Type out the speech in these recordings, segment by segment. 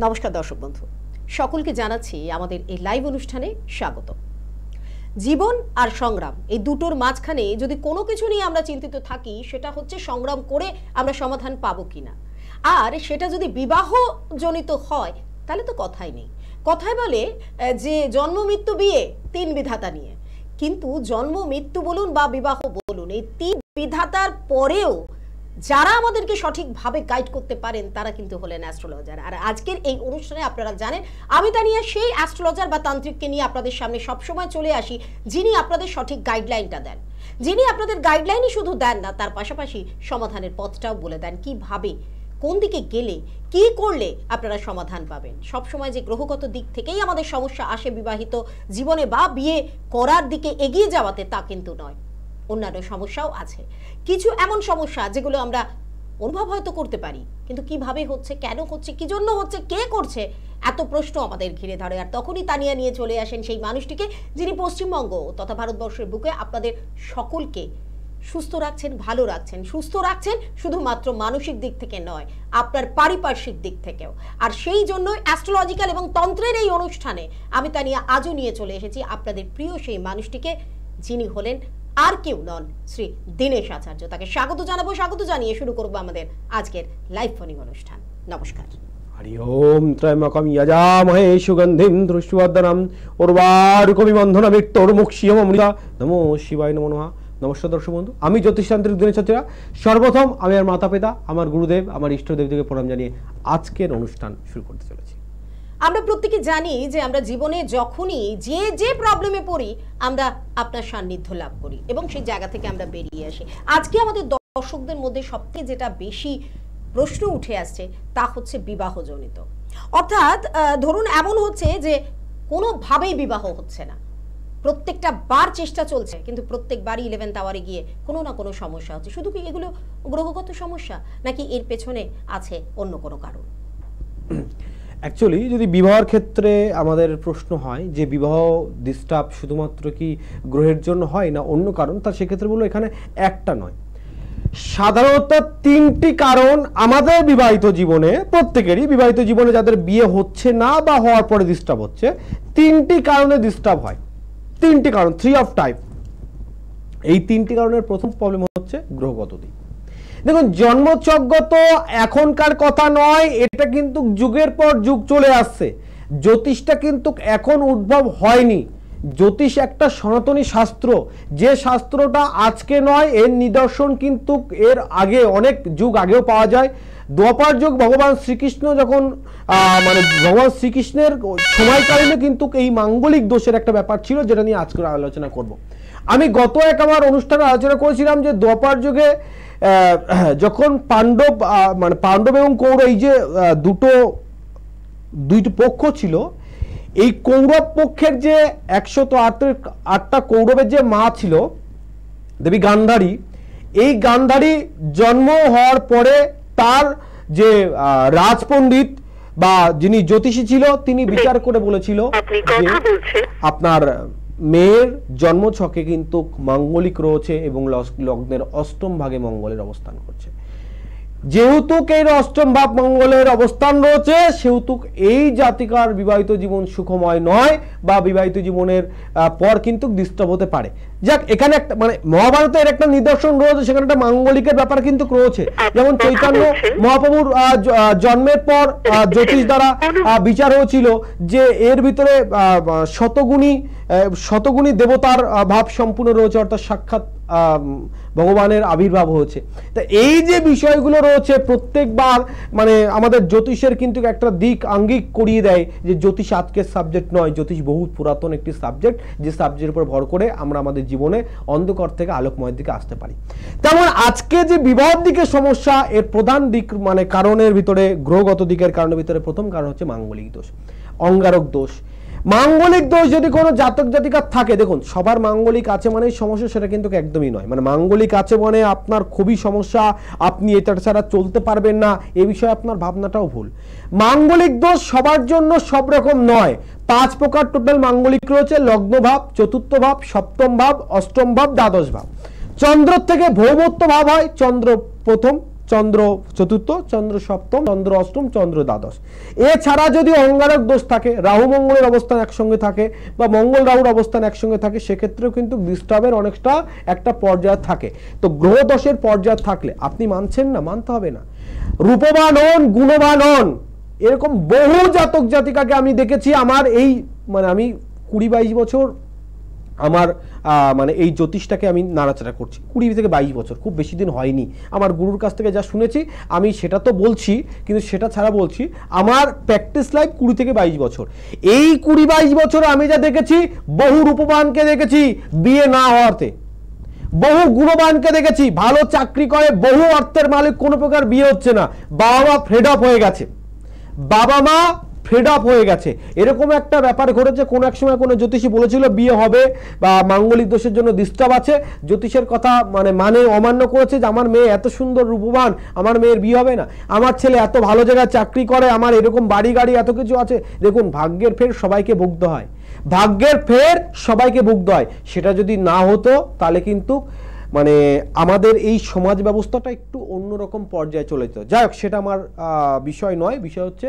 নমস্কার দর্শক বন্ধু, সকলকে জানাচ্ছি আমাদের এই লাইভ অনুষ্ঠানে স্বাগত। জীবন আর সংগ্রাম এই দুটোর মাঝখানে যদি কোনো কিছু নিয়ে আমরা চিন্তিত থাকি, সেটা হচ্ছে সংগ্রাম করে আমরা সমাধান পাবো কিনা। আর সেটা যদি বিবাহ জনিত হয় তাহলে তো কথাই নেই। কথায় বলে যে জন্ম মৃত্যু বিয়ে তিন বিধাতা নিয়ে, কিন্তু জন্ম মৃত্যু বলুন বা বিবাহ বলুন, এই তিন বিধাতার পরেও যারা আমাদেরকে সঠিকভাবে গাইড করতে পারেন তারা কিন্তু হলেন অ্যাস্ট্রোলজার। আর আজকের এই অনুষ্ঠানে আপনারা জানেন আমি তা নিয়ে সেই অ্যাস্ট্রোলজার বা তান্ত্রিককে নিয়ে আপনাদের সামনে সবসময় চলে আসি, যিনি আপনাদের সঠিক গাইডলাইনটা দেন, যিনি আপনাদের গাইডলাইনই শুধু দেন না, তার পাশাপাশি সমাধানের পথটাও বলে দেন, কিভাবে কোন দিকে গেলে কি করলে আপনারা সমাধান পাবেন। সবসময় যে গ্রহগত দিক থেকেই আমাদের সমস্যা আসে বিবাহিত জীবনে বা বিয়ে করার দিকে এগিয়ে যাওয়াতে, তা কিন্তু নয়। অন্যান্য সমস্যাও আছে, কিছু এমন সমস্যা যেগুলো আমরা অনুভব হয়তো করতে পারি, কিন্তু কিভাবে হচ্ছে, কেন হচ্ছে, কি জন্য হচ্ছে, কে করছে, এত প্রশ্ন আমাদের ঘিরে ধরে। আর তখনই তানিয়া নিয়ে চলে আসেন সেই মানুষটিকে, যিনি পশ্চিমবঙ্গ তথা ভারতবর্ষের বুকে আপনাদের সকলকে সুস্থ রাখছেন, ভালো রাখছেন, সুস্থ রাখছেন শুধুমাত্র মানসিক দিক থেকে নয়, আপনার পারিপার্শ্বিক দিক থেকেও। আর সেই জন্যই অ্যাস্ট্রোলজিক্যাল এবং তন্ত্রের এই অনুষ্ঠানে আমি তানিয়া আজও নিয়ে চলে এসেছি আপনাদের প্রিয় সেই মানুষটিকে, যিনি হলেন আর কেউ নন, শ্রী দীনেশ আচার্য। তাকে স্বাগত জানাবো। স্বাগত জানিয়ে শুরু করবো আমাদের আজকের লাইভ ফোনিং অনুষ্ঠান। নমস্কার। হরি ওম ত্রয়ম্বকম যজামহে সুগন্ধিম ধৃষ্টবর্ধনম উর্বারুকমিব বন্ধনা মৃত্যুর্মুক্ষীয়ম অমৃতা। নমো শিবায় নমো নমঃ। নমস্কার দর্শক বন্ধু, আমি জ্যোতিষতান্ত্রিক দীনেশ আচার্য। সর্বপ্রথম আমি আমার মাতা পিতা, আমার গুরুদেব, আমার ইষ্টদেবদেরকে প্রণাম জানিয়ে আজকের অনুষ্ঠান শুরু করতে চলেছি। আমরা প্রত্যেকে জানি যে আমরা জীবনে যখনই যে যে প্রবলেমে পড়ি আমরা আপনার সান্নিধ্য লাভ করি এবং সেই জায়গা থেকে আমরা বেরিয়ে আসি। আজকে আমাদের দর্শকদের মধ্যে সবথেকে যেটা বেশি প্রশ্ন উঠে আসছে তা হচ্ছে বিবাহজনিত। অর্থাৎ ধরুন এমন হচ্ছে যে কোনোভাবেই বিবাহ হচ্ছে না, প্রত্যেকটা বার চেষ্টা চলছে কিন্তু প্রত্যেকবারই 11th আওয়ারে গিয়ে কোনো না কোনো সমস্যা হচ্ছে। শুধু কি এগুলো গ্রহগত সমস্যা, নাকি এর পেছনে আছে অন্য কোনো কারণ? অ্যাকচুয়ালি যদি বিবাহের ক্ষেত্রে আমাদের প্রশ্ন হয় যে বিবাহ ডিস্টার্ব শুধুমাত্র কি গ্রহের জন্য হয় না অন্য কারণ, তার সেক্ষেত্রে বলবো এখানে একটা নয়, সাধারণত তিনটি কারণ আমাদের বিবাহিত জীবনে, প্রত্যেকেরই বিবাহিত জীবনে যাদের বিয়ে হচ্ছে না বা হওয়ার পরে ডিস্টার্ব হচ্ছে, তিনটি কারণে ডিস্টার্ব হয়। তিনটি কারণ, 3 অফ টাইপ। এই তিনটি কারণের প্রথম প্রবলেম হচ্ছে গ্রহগত দিক। দেখুন, জন্মচকগত এখনকার কথা নয়, এটা কিন্তু যুগের পর যুগ চলে আসছে। জ্যোতিষটা কিন্তু এখন উদ্ভব হয়নি। জ্যোতিষ একটা সনাতনী শাস্ত্র, যে শাস্ত্রটা আজকে নয়, এর নিদর্শন কিন্তু এর আগে অনেক যুগ আগেও পাওয়া যায়। দ্বাপর যুগ ভগবান শ্রীকৃষ্ণ যখন ভগবান শ্রীকৃষ্ণের সময়কালীনে কিন্তু এই মাঙ্গলিক দোষের একটা ব্যাপার ছিল, যেটা নিয়ে আজকে আলোচনা করব। আমি গত এক আমার অনুষ্ঠানে আলোচনা করেছিলাম যে দ্বাপর যুগে যখন পাণ্ডব এবং কৌরব, এই যে দুইটি পক্ষ ছিল, এই কৌরব পক্ষের যে 108টা কৌরবের যে মা ছিল দেবী গান্ধারী, এই গান্ধারী জন্ম হওয়ার পরে তার যে রাজপণ্ডিত বা যিনি জ্যোতিষী ছিল, তিনি বিচার করে বলেছিল যে আপনার মেয়ের জন্মছকে কিন্তু মাঙ্গলিক রয়েছে এবং লগ্নের অষ্টম ভাগে মঙ্গলের অবস্থান করছে। যেহেতু এর অষ্টম ভাব মঙ্গলের অবস্থান রয়েছে, সেহেতু এই জাতিকার বিবাহিত জীবন সুখময় নয় বা বিবাহিত জীবনের পর কিন্তু ডিস্টার্ব হতে পারে। যাক, এখানে একটা মহাভারতের একটা নিদর্শন রয়েছে, সেখানে একটা মাঙ্গলিকের ব্যাপার কিন্তু রয়েছে। যেমন চৈতন্য মহাপ্রভুর জন্মের পর জ্যোতিষ দ্বারা বিচার হয়েছিল যে এর ভিতরে শতগুণী দেবতার ভাব সম্পূর্ণ রয়েছে, অর্থাৎ সাক্ষাৎ ভগবানের আবির্ভাব হয়েছে। তা এই যে বিষয়গুলো রয়েছে, প্রত্যেকবার আমাদের জ্যোতিষের কিন্তু একটা দিক আঙ্গিক করিয়ে দেয় যে জ্যোতিষ আজকের সাবজেক্ট নয়, জ্যোতিষ বহু পুরাতন একটি সাবজেক্ট, যে সাবজেক্টের উপর ভর করে আমরা আমাদের জীবনে অন্ধকার থেকে আলোকময়ের দিকে আসতে পারি। তেমন আজকে যে বিবাহের দিকে সমস্যা, এর প্রধান দিক কারণের ভিতরে, গ্রহগত দিকের কারণের ভিতরে প্রথম কারণ হচ্ছে মাঙ্গলিক দোষ, অঙ্গারক দোষ। মাঙ্গলিক দোষ যদি কোনো জাতক জাতিকার থাকে, দেখুন সবার মাঙ্গলিক আছে মানে সমস্যা, সেটা কিন্তু একদমই নয়। মাঙ্গলিক আছে মানে আপনার খুবই সমস্যা, আপনি এটা ছাড়া চলতে পারবেন না, এই বিষয়ে আপনার ভাবনাটাও ভুল। মাঙ্গলিক দোষ সবার জন্য সব রকম নয়। 5 প্রকার টোটাল মাঙ্গলিক রয়েছে: লগ্ন ভাব, চতুর্থ ভাব, সপ্তম ভাব, অষ্টম ভাব, দ্বাদশ ভাব। চন্দ্র থেকে ভৌমত্ব ভাব হয়, চন্দ্র প্রথম, চন্দ্র চতুর্থ, চন্দ্র সপ্তম, চন্দ্র অষ্টম, চন্দ্র দ্বাদশ। এছাড়া যদি অঙ্গারক দোষ থাকে, রাহু মঙ্গলের অবস্থান একসঙ্গে থাকে বা মঙ্গল রাহুর অবস্থান একসঙ্গে থাকে, সেক্ষেত্রেও কিন্তু ডিস্টার্বের অনেকটা একটা পর্যায় থাকে। তো গ্রহ দোষের পর্যায় থাকলে আপনি মানছেন না, মানতে হবে না। রূপবান হন, গুণবান হন, এরকম বহু জাতক জাতিকাকে আমি দেখেছি। আমার এই মানে আমি 20-22 বছর আমার মানে এই জ্যোতিষটাকে আমি নাড়াচাড়া করছি, 20 থেকে 22 বছর, খুব বেশি দিন হয়নি। আমার গুরুর কাছ থেকে যা শুনেছি আমি সেটা তো বলছি, কিন্তু সেটা ছাড়া বলছি আমার প্র্যাকটিস লাইফ 20 থেকে 22 বছর। এই 20-22 বছর আমি যা দেখেছি, বহু রূপবানকে দেখেছি বিয়ে না হওয়াতে, বহু গুণবানকে দেখেছি ভালো চাকরি করে, বহু অর্থের মালিক, কোনো প্রকার বিয়ে হচ্ছে না, বাবা মা ফেড আপ হয়ে গেছে, বাবা মা ফেড আপ হয়ে গেছে। এরকম একটা ব্যাপার ঘটেছে। কোনো এক সময় কোনো জ্যোতিষী বলেছিল বিয়ে হবে বা মাঙ্গলিক দোষের জন্য ডিস্টার্ব আছে, জ্যোতিষের কথা মানে অমান্য করেছে যে আমার মেয়ে এত সুন্দর রূপবান, আমার মেয়ের বিয়ে হবে না, আমার ছেলে এত ভালো জায়গায় চাকরি করে, আমার এরকম বাড়ি গাড়ি এত কিছু আছে। দেখুন, ভাগ্যের ফের সবাইকে ভুগতে হয়, ভাগ্যের ফের সবাইকে ভুগতে হয়। সেটা যদি না হতো তাহলে কিন্তু মানে আমাদের এই সমাজ ব্যবস্থাটা একটু অন্যরকম পর্যায়ে চলে যেত। যাই হোক, সেটা আমার বিষয় নয়। বিষয় হচ্ছে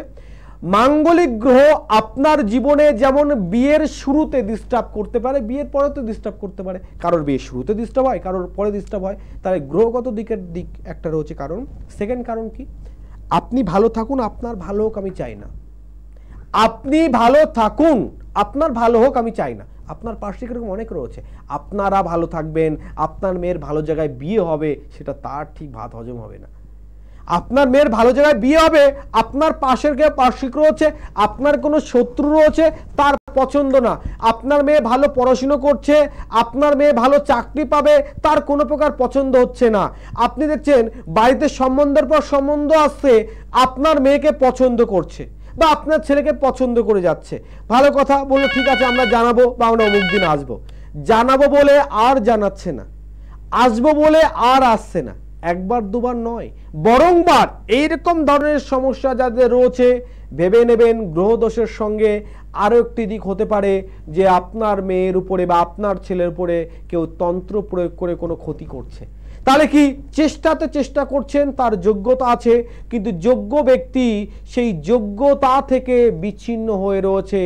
মাঙ্গলিক গ্রহ আপনার জীবনে যেমন বিয়ের শুরুতে ডিস্টার্ব করতে পারে, বিয়ের পরে তো ডিস্টার্ব করতে পারে। কারোর বিয়ের শুরুতে ডিস্টার্ব হয়, কারোর পরে ডিস্টার্ব হয়। তাহলে গ্রহগত দিক একটা রয়েছে কারণ। সেকেন্ড কারণ কি? আপনি ভালো থাকুন, আপনার ভালো হোক আমি চাই না। আপনি ভালো থাকুন, আপনার ভালো হোক আমি চাই না। আপনার পাশে এরকম অনেক রয়েছে, আপনারা ভালো থাকবেন, আপনার মেয়ের ভালো জায়গায় বিয়ে হবে, সেটা তার ঠিক ভাত হজম হবে না। আপনার মেয়ের ভালো জায়গায় বিয়ে হবে, আপনার পাশের কেউ পার্শ্বিক রয়েছে, আপনার কোনো শত্রু রয়েছে, তার পছন্দ না। আপনার মেয়ে ভালো পড়াশুনো করছে, আপনার মেয়ে ভালো চাকরি পাবে, তার কোনো প্রকার পছন্দ হচ্ছে না। আপনি দেখছেন বাড়িতে সম্বন্ধের পর সম্বন্ধ আসছে, আপনার মেয়েকে পছন্দ করছে বা আপনার ছেলেকে পছন্দ করে যাচ্ছে। ভালো কথা বললো, ঠিক আছে আমরা জানাবো বা আমরা অমুক দিন আসবো। জানাবো বলে আর জানাচ্ছে না, আসবো বলে আর আসছে না। একবার দুবার নয়, বরংবার এইরকম ধরনের সমস্যা যাদের রয়েছে, ভেবে নেবেন গ্রহ দোষের সঙ্গে আরও একটি দিক হতে পারে যে আপনার মেয়ের উপরে বা আপনার ছেলের উপরে কেউ তন্ত্র প্রয়োগ করে কোনো ক্ষতি করছে। তাহলে কি চেষ্টা করছেন, তার যোগ্যতা আছে, কিন্তু যোগ্য ব্যক্তি সেই যোগ্যতা থেকে বিচ্ছিন্ন হয়ে রয়েছে,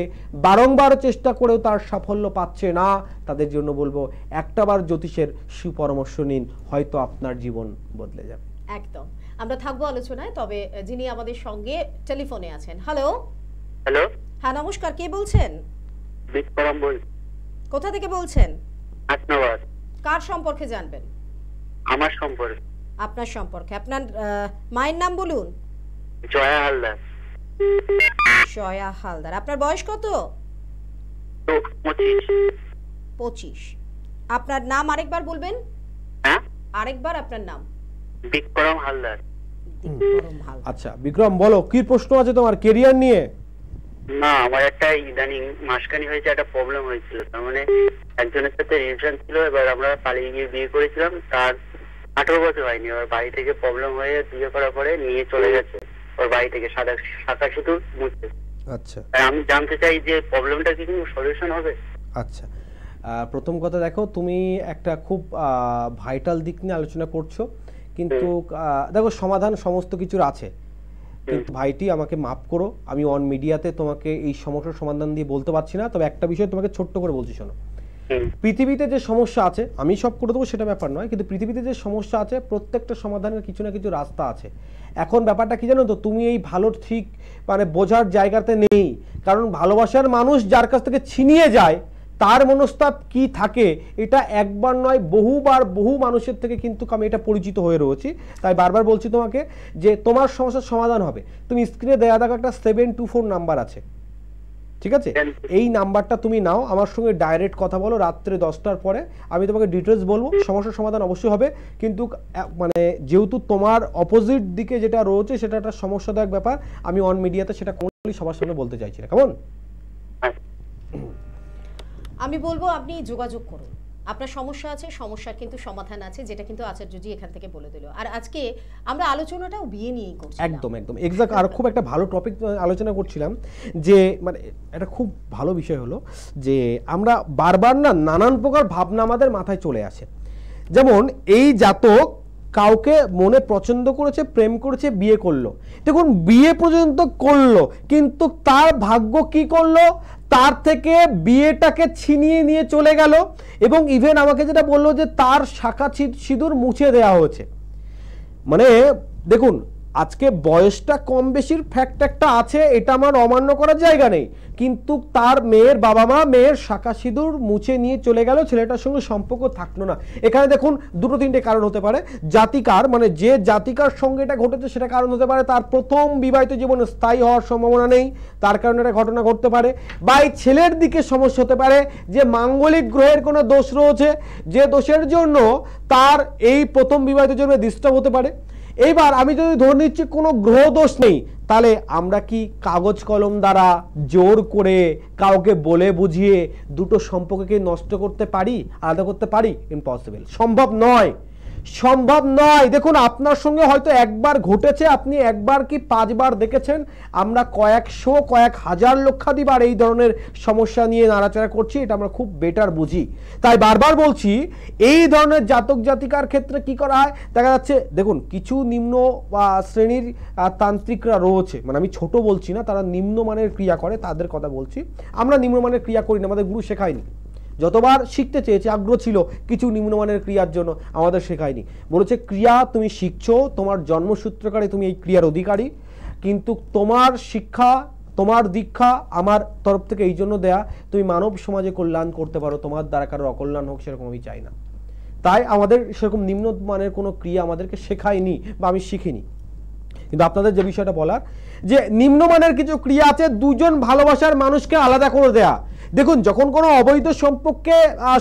বারংবার চেষ্টা করেও তার সাফল্য পাচ্ছে না। তাদের জন্য বলবো একটাবার জ্যোতিষের সুপরামর্শ নিন, হয়তো আপনার জীবন বদলে যাবে। একদম। আমরা থাকবো আলোচনায়। তবে যিনি আমাদের সঙ্গে টেলিফোনে আছেন, হ্যালো। হ্যালো, হ্যাঁ নমস্কার, কে বলছেন? বিক্রম বলছি। কোথা থেকে বলছেন? হাসনাবাদ। কার সম্পর্কে জানবেন? আমার সম্পর্কে। আপনার সম্পর্কে। আপনার মায়ের নাম বলুন। জয়া হালদার। জয়া হালদার। আপনার বয়স কত? 25। 25। আপনার নাম আরেকবার বলবেন? হ্যাঁ, আরেকবার আপনার নাম? বিক্রম হালদার। বিক্রম হালদার। আচ্ছা বিক্রম, বলো কি প্রশ্ন আছে তোমার কেরিয়ার নিয়ে? না, আমার একটা ইদানিং মাসখানি হয়েছে একটা প্রবলেম হয়েছিল। তার মানে একজনের সাথে রিলেশন ছিল, এবার আমরা পালিয়ে গিয়ে বিয়ে করেছিলাম। তার 18 বছর হয়নি, এবার বাড়ি থেকে প্রবলেম হয়ে বিয়ে করার পরে নিয়ে চলে গেছে ওর বাড়ি থেকে সাদা শুধু মুছতে। আচ্ছা, আমি জানতে চাই যে প্রবলেমটা কি কোনো সলিউশন হবে? আচ্ছা প্রথম কথা দেখো, তুমি একটা খুব ভাইটাল দিক নিয়ে আলোচনা করছো, কিন্তু দেখো সমাধান সমস্ত কিছুর আছে। কিন্তু ভাইটি আমাকে মাফ করো, আমি অন মিডিয়াতে তোমাকে এই সমস্যার সমাধান দিয়ে বলতে পারছি না। তবে একটা বিষয় তোমাকে ছোট্ট করে বলছি, শোনো। পৃথিবীতে যে সমস্যা আছে আমি সব করে দেবো সেটা ব্যাপার নয়, কিন্তু পৃথিবীতে যে সমস্যা আছে প্রত্যেকটা সমাধানের কিছু না কিছু রাস্তা আছে। এখন ব্যাপারটা কি জানো তো, তুমি এই ভালো ঠিক মানে বোঝার জায়গাতে নেই। কারণ ভালোবাসার মানুষ যার কাছ থেকে ছিনিয়ে যায় তার মনস্তাপ কি থাকে এটা একবার নয় বহুবার বহু মানুষের থেকে কিন্তু আমি এটা পরিচিত হয়ে রয়েছি। তাই বারবার বলছি তোমাকে যে তোমার সমস্যার সমাধান হবে। তুমি স্ক্রিনে দেয়া থাকা একটা 724 নাম্বার আছে, ঠিক আছে? এই নাম্বারটা তুমি নাও, আমার সঙ্গে ডাইরেক্ট কথা বলো রাত্রে 10টার পরে। আমি তোমাকে ডিটেলস বলবো, সমস্যার সমাধান অবশ্যই হবে। কিন্তু মানে যেহেতু তোমার অপোজিট দিকে যেটা রয়েছে সেটা একটা সমস্যাদায়ক ব্যাপার, আমি অন মিডিয়াতে সেটা কোনোদিনই সবার সামনে বলতে চাইছি না। কেমন? আমি বলবো আপনি যোগাযোগ করুন। আপনার সমস্যা আছে, সমস্যার কিন্তু সমাধান আছে, যেটা কিন্তু আচার্যজি এখান থেকে বলে দিল। আর আজকে আমরা আলোচনাটাও বিয়ে নিয়েই করছি। একদম একদম এক্সাক্ট। আর খুব একটা ভালো টপিক আলোচনা করছিলাম যে মানে এটা খুব ভালো বিষয় হলো যে আমরা বারবার না নানান প্রকার ভাবনা আমাদের মাথায় চলে আসে। যেমন এই জাতক কাউকে মনে পছন্দ করেছে, প্রেম করেছে, বিয়ে করলো। দেখুন বিয়ে পর্যন্ত করলো, কিন্তু তার ভাগ্য কি করলো, তার থেকে বিয়েটাকে ছিনিয়ে নিয়ে চলে গেল। এবং ইভেন আমাকে যেটা বললো যে তার শাখা সিঁদুর মুছে দেওয়া হয়েছে। মানে দেখুন, আজকে বয়সটা কম বেশির ফ্যাক্ট একটা আছে, এটা আমার অমান্য করার জায়গা নেই, কিন্তু তার মেয়ের বাবা মা মেয়ের শাখা সিঁদুর মুছে নিয়ে চলে গেল, ছেলেটার সঙ্গে সম্পর্ক থাকলো না। এখানে দেখুন দুটো তিনটে কারণ হতে পারে। জাতিকার মানে যে জাতিকার সঙ্গে এটা ঘটেছে সেটা কারণ হতে পারে তার প্রথম বিবাহিত জীবনে স্থায়ী হওয়ার সম্ভাবনা নেই, তার কারণে একটা ঘটনা ঘটতে পারে। বা এই ছেলের দিকে সমস্যা হতে পারে যে মাঙ্গলিক গ্রহের কোনো দোষ রয়েছে, যে দোষের জন্য তার এই প্রথম বিবাহিত জীবনে ডিস্টার্ব হতে পারে। এইবার আমি যদি ধরে নিচ্ছি কোনো গ্রহ দোষ নেই, তাহলে আমরা কি কাগজ কলম দ্বারা জোর করে কাউকে বলে বুঝিয়ে দুটো সম্পর্ককে নষ্ট করতে পারি, আলাদা করতে পারি? ইম্পসিবল, সম্ভব নয়, সম্ভব নয়। দেখুন আপনার সঙ্গে হয়তো একবার ঘটেছে, আপনি একবার কি 5 বার দেখেছেন, আমরা কয়েকশো কয়েক হাজার লক্ষাধিবার এই ধরনের সমস্যা নিয়ে নাড়াচাড়া করছি, এটা আমরা খুব বেটার বুঝি। তাই বারবার বলছি এই ধরনের জাতক জাতিকার ক্ষেত্রে কি করা হয়, দেখা যাচ্ছে দেখুন কিছু নিম্ন শ্রেণীর তান্ত্রিকরা রয়েছে, মানে আমি ছোট বলছি না, তারা নিম্নমানের ক্রিয়া করে, তাদের কথা বলছি। আমরা নিম্নমানের ক্রিয়া করি না, আমাদের গুরু শেখায়নি। যতবার শিখতে চেয়েছে, আগ্রহ ছিল কিছু নিম্নমানের ক্রিয়ার জন্য, আমাদের শেখায়নি। বলেছে ক্রিয়া তুমি শিখছো, তোমার জন্মসূত্রকারে তুমি এই ক্রিয়ার অধিকারী, কিন্তু তোমার শিক্ষা তোমার দীক্ষা আমার তরফ থেকে এই জন্য দেয়া তুমি মানব সমাজে কল্যাণ করতে পারো, তোমার দ্বারা কারোর অকল্যাণ হোক সেরকম আমি চাই না। তাই আমাদের সেরকম নিম্নমানের কোনো ক্রিয়া আমাদেরকে শেখায়নি বা আমি শিখিনি। কিন্তু আপনাদের যে বিষয়টা বলার, যে নিম্নমানের কিছু ক্রিয়া আছে, দুজন ভালোবাসার মানুষকে আলাদা করে দেয়া। দেখুন যখন কোনো অবৈধ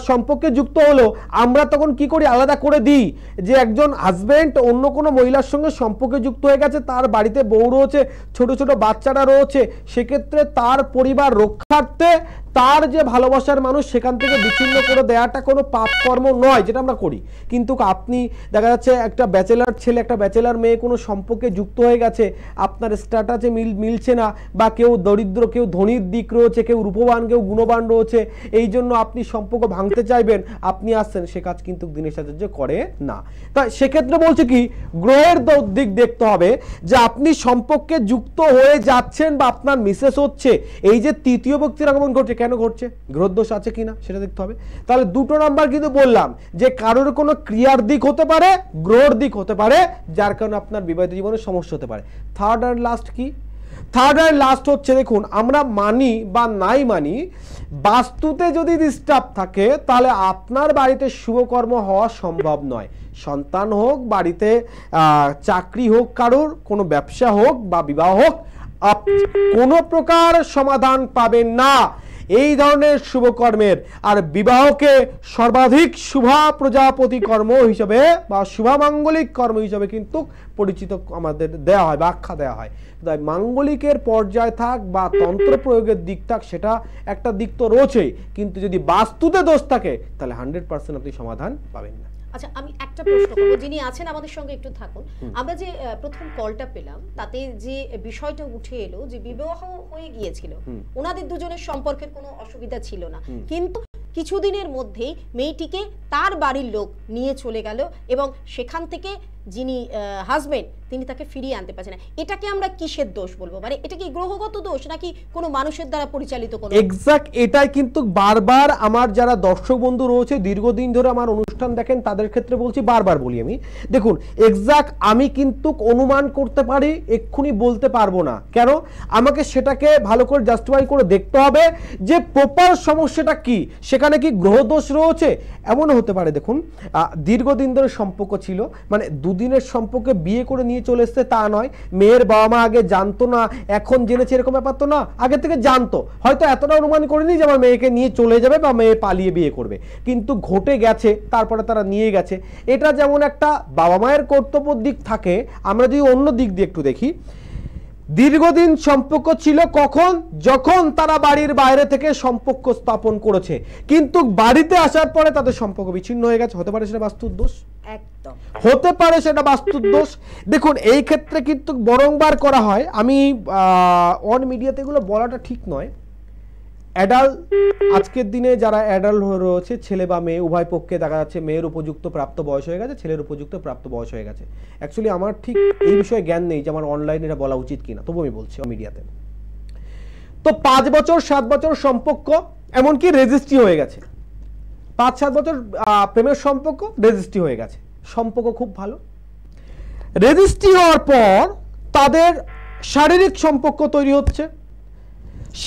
সম্পর্কে যুক্ত হলো, আমরা তখন কি করি, আলাদা করে দিই। যে একজন হাজবেন্ড অন্য কোনো মহিলার সঙ্গে সম্পর্কে যুক্ত হয়ে গেছে, তার বাড়িতে বউ রয়েছে, ছোট ছোট বাচ্চারা রয়েছে, সেক্ষেত্রে তার পরিবার রক্ষার্থে তার যে ভালোবাসার মানুষ সেখান থেকে বিচ্ছিন্ন করে দেওয়াটা কোনো পাপ কর্ম নয়, যেটা আমরা করি। কিন্তু আপনি দেখা যাচ্ছে একটা ব্যাচেলার ছেলে একটা ব্যাচেলার মেয়ে কোনো সম্পর্কে যুক্ত হয়ে গেছে, আপনার স্ট্যাটাসে মিলছে না, বা কেউ দরিদ্র কেউ ধনীর দিক রয়েছে, কেউ রূপবান কেউ গুণবান রয়েছে, এই জন্য আপনি সম্পর্ক ভাঙতে চাইবেন, আপনি আসছেন, সে কাজ কিন্তু দিনেশ আচার্য করে না। তাই সেক্ষেত্রে বলছে কি, গ্রহের দিক দেখতে হবে যে আপনি সম্পর্কে যুক্ত হয়ে যাচ্ছেন বা আপনার মিসেস হচ্ছে, এই যে তৃতীয় ব্যক্তির আগমন ঘটছে, কেন ঘটছে, গ্রহদোষ আছে কিনা সেটা দেখতে হবে। তাহলে দুটো নাম্বার কিন্তু বললাম, যে কারোর কোনো ক্রিয়ার দিক হতে পারে, গ্রহের দিক হতে পারে, যার কারণে আপনার বিবাহিত জীবনে সমস্যা হতে পারে। থার্ড অ্যান্ড লাস্ট কি, থার্ড অ্যান্ড লাস্ট হচ্ছে, দেখুন আমরা মানি বা নাই মানি, বাস্তুতে যদি ডিস্টার্ব থাকে তাহলে আপনার বাড়িতে শুভকর্ম হওয়া সম্ভব নয়। সন্তান হোক, বাড়িতে চাকরি হোক, কারোর কোনো ব্যবসা হোক বা বিবাহ হোক, কোনো প্রকার সমাধান পাবেন না এই ধরনের শুভকর্মের। আর বিবাহকে সর্বাধিক শুভা প্রজাপতি কর্ম হিসেবে বা শুভামাঙ্গলিক কর্ম হিসেবে কিন্তু পরিচিত আমাদের দেওয়া হয় বা আখ্যা দেওয়া হয়। তাই মাঙ্গলিকের পর্যায় থাক বা তন্ত্র প্রয়োগের দিক থাক, সেটা একটা দিক তো রয়েছেই, কিন্তু যদি বাস্তুতে দোষ থাকে তাহলে 100% আপনি সমাধান পাবেন না। আচ্ছা আমি একটা প্রশ্ন করব, যিনি আছেন আমাদের সঙ্গে একটু থাকুন। আমরা যে প্রথম কলটা পেলাম তাতে যে বিষয়টা উঠে এলো যে বিবাহ হয়ে গিয়েছিল, ওনাদের দুজনের সম্পর্কের কোনো অসুবিধা ছিল না, কিন্তু কিছুদিনের মধ্যেই মেয়েটিকে তার বাড়ির লোক নিয়ে চলে গেল এবং সেখান থেকে যিনি হাজবেন্ড তিনি তাকে ফিরিয়ে আনতে পারছেন না। এটাকে আমরা কিসের দোষ বলবো, মানে এটা কি গ্রহগত দোষ নাকি কোনো মানুষের দ্বারা পরিচালিত কোনো? এক্স্যাক্ট এটাই কিন্তু বারবার আমার যারা দর্শক বন্ধু রয়েছে, দীর্ঘদিন ধরে আমার অনুষ্ঠান দেখেন, তাদের ক্ষেত্রে বলছি, বারবার বলি আমি, দেখুন এক্স্যাক্ট আমি কিন্তু অনুমান করতে পারি, এক্ষুনি বলতে পারবো না। কেন? আমাকে সেটাকে ভালো করে জাস্টিফাই করে দেখতে হবে যে প্রপার সমস্যাটা কি, সেখানে কি গ্রহদোষ রয়েছে। এমনও হতে পারে, দেখুন দীর্ঘদিন ধরে সম্পর্ক ছিল, মানে দুদিনের সম্পর্কে বিয়ে করে নিয়ে চলে এসছে তা নয়, মেয়ের বাবা মা আগে জানতো না, এখন জেনেছে এরকম ব্যাপার তো না, আগে থেকে জানতো, হয়তো এতটা অনুমান করেনি যে আমার মেয়েকে নিয়ে চলে যাবে বা মেয়ে পালিয়ে বিয়ে করবে, কিন্তু ঘটে গেছে, তারপরে তারা নিয়ে গেছে। এটা যেমন একটা বাবা মায়ের কর্তব্য দিক থাকে, আমরা যদি অন্য দিক দিয়ে একটু দেখি, দীর্ঘদিন সম্পর্ক ছিল কখন, যখন তারা বাড়ির বাইরে থেকে সম্পর্ক স্থাপন করেছে, কিন্তু বাড়িতে আসার পরে তাদের সম্পর্ক বিচ্ছিন্ন হয়ে গেছে, হতে পারে সেটা বাস্তুর দোষ, একদম হতে পারে সেটা বাস্তুর দোষ। দেখুন এই ক্ষেত্রে কিন্তু বরংবার করা হয়, আমি অন মিডিয়াতে এগুলো বলাটা ঠিক নয়, অ্যাডাল্ট আজকের দিনে যারা অ্যাডাল্ট রয়েছে ছেলে বা মেয়ে উভয় পক্ষে দেখা যাচ্ছে মেয়ের উপযুক্ত প্রাপ্ত বয়স হয়ে গেছে, ছেলের উপযুক্ত প্রাপ্ত বয়স হয়ে গেছে। অ্যাকচুয়ালি আমার ঠিক এই বিষয়ে জ্ঞান নেই যে আমার অনলাইনে এটা বলা উচিত কিনা, তবু আমি বলছি মিডিয়াতে। তো 5 বছর 7 বছর সম্পর্ক, এমনকি রেজিস্ট্রি হয়ে গেছে, 5-7 বছর প্রেমের সম্পর্ক রেজিস্ট্রি হয়ে গেছে, সম্পর্ক খুব ভালো। রেজিস্ট্রি হওয়ার পর তাদের শারীরিক সম্পর্ক তৈরি হচ্ছে।